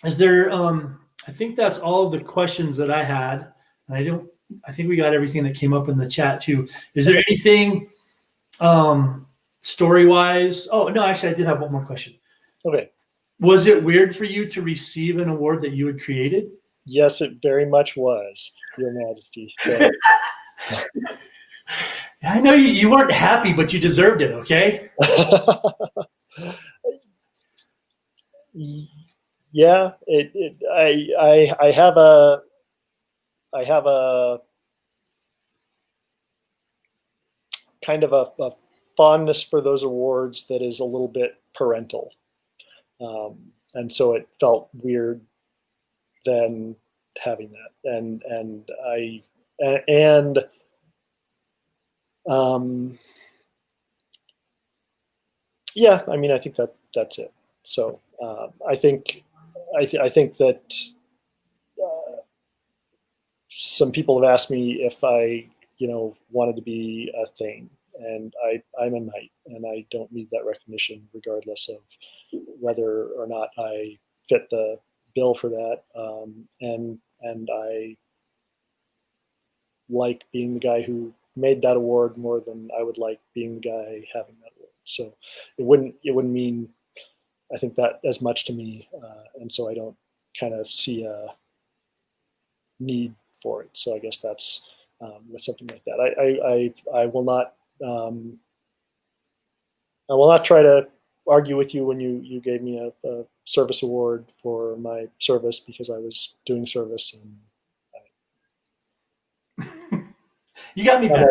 Is there? I think that's all of the questions that I had, and I think we got everything that came up in the chat too. Is there anything, story-wise? Oh no, actually, I did have one more question. Okay. Was it weird for you to receive an award that you had created? Yes, it very much was, Your Majesty. So. I know you weren't happy, but you deserved it. Okay. Yeah, I have a kind of a fondness for those awards that is a little bit parental, and so it felt weird then having that, and yeah, I mean, I think that's it. So I think that some people have asked me if I, wanted to be a thing, and I'm a knight, and I don't need that recognition, regardless of whether or not I fit the bill for that, and I like being the guy who made that award more than I would like being the guy having that award. So it wouldn't mean, I think, that as much to me, and so I don't kind of see a need for it. So I guess that's with something like that. I will not try to argue with you when you gave me a service award for my service, because I was doing service, and You got me back.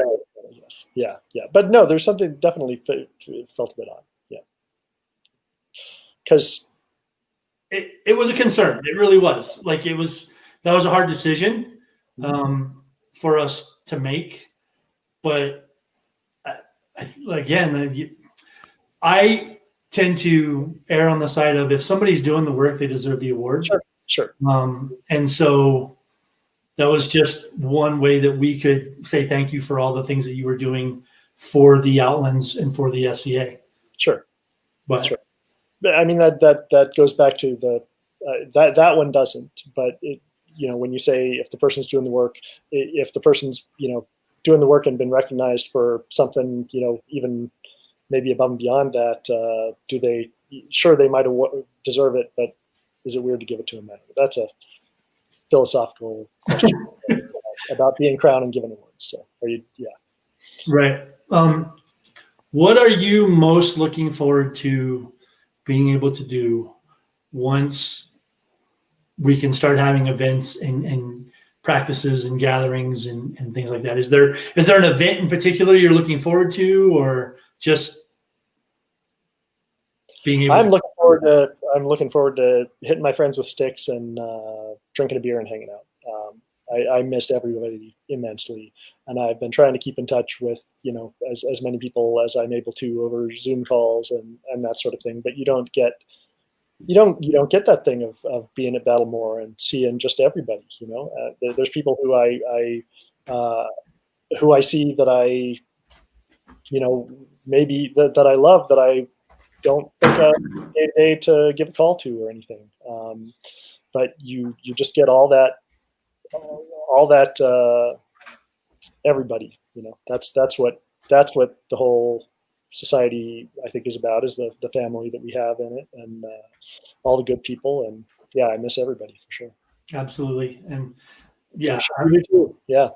yes, yeah. But no, there's something definitely felt a bit odd. Yeah, because It was a concern. It really was. Like that was a hard decision for us to make. But again, I tend to err on the side of, if somebody's doing the work, they deserve the award. Sure. And so that was just one way that we could say thank you for all the things that you were doing for the Outlands and for the SCA. Sure. But sure. I mean, that goes back to the that one doesn't. But when you say, if the person's doing the work, if the person's doing the work and been recognized for something, even maybe above and beyond that, do they? Sure, they might deserve it, but is it weird to give it to them? That's a philosophical question about being crowned and given awards. So, right. What are you most looking forward to being able to do once we can start having events and practices and gatherings and things like that? Is there an event in particular you're looking forward to, or just being able? I'm looking forward to hitting my friends with sticks and drinking a beer and hanging out. I missed everybody immensely, and I've been trying to keep in touch with as many people as I'm able to over Zoom calls and that sort of thing. But you don't get that thing of being at Battlemore and seeing just everybody. There's people who I see that I maybe that I love, that I don't think of day to give a call to or anything. But you just get all that everybody. That's what the whole society, I think, is about, is the family that we have in it, and all the good people. And yeah, I miss everybody for sure. Absolutely. And yeah, you too. Yeah.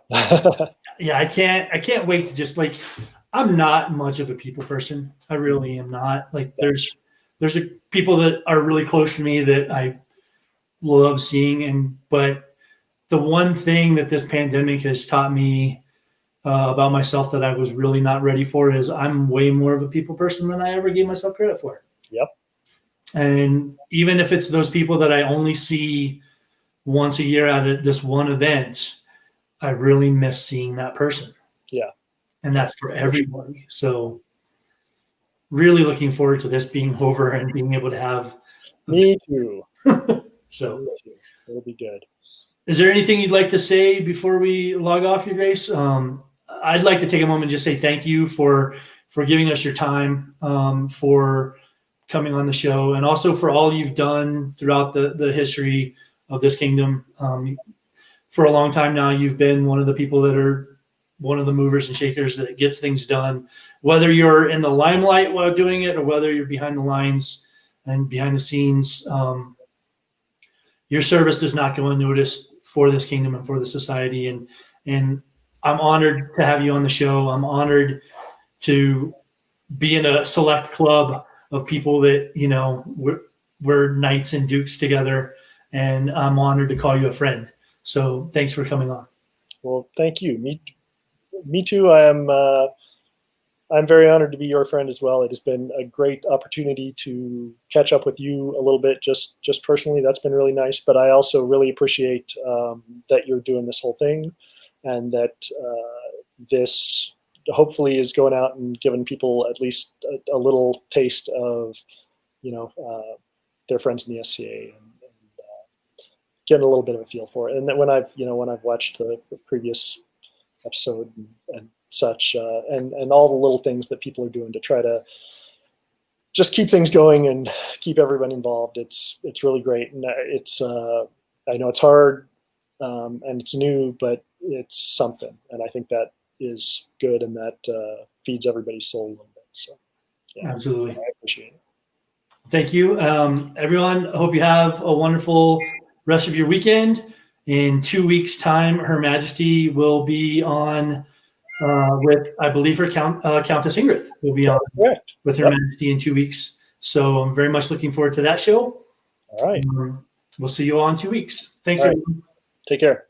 Yeah, I can't wait to just, like, I'm not much of a people person. I really am not. Like, there's people that are really close to me that I love seeing, but the one thing that this pandemic has taught me about myself that I was really not ready for is I'm way more of a people person than I ever gave myself credit for. Yep. And even if it's those people that I only see once a year at this one event, I really miss seeing that person. Yeah. And that's for everybody. So really looking forward to this being over and being able to have. Me too. So it'll be good. Is there anything you'd like to say before we log off, Your Grace? I'd like to take a moment and just say thank you for giving us your time, for coming on the show, and also for all you've done throughout the history of this kingdom. For a long time now, you've been one of the people that are one of the movers and shakers that gets things done, whether you're in the limelight while doing it or whether you're behind the lines and behind the scenes. Your service does not go unnoticed for this kingdom and for the society. And I'm honored to have you on the show. I'm honored to be in a select club of people that, we're knights and dukes together. And I'm honored to call you a friend. So thanks for coming on. Well, thank you. Me too. I'm very honored to be your friend as well. It has been a great opportunity to catch up with you a little bit, just personally. That's been really nice. But I also really appreciate that you're doing this whole thing, and that this hopefully is going out and giving people at least a little taste of, their friends in the SCA, and getting a little bit of a feel for it. And then when I've watched the previous episode and such, and all the little things that people are doing to try to just keep things going and keep everyone involved. It's really great, and it's I know it's hard and it's new, but it's something, and I think that is good, and that feeds everybody's soul a little bit. So, yeah, Absolutely. I appreciate it. Thank you, everyone. I hope you have a wonderful rest of your weekend. In 2 weeks' time, Her Majesty will be on with, I believe, her Countess Ingrid will be on Correct. with Her Majesty in 2 weeks. So I'm very much looking forward to that show. All right. We'll see you all in 2 weeks. Thanks, All right. everyone. Take care.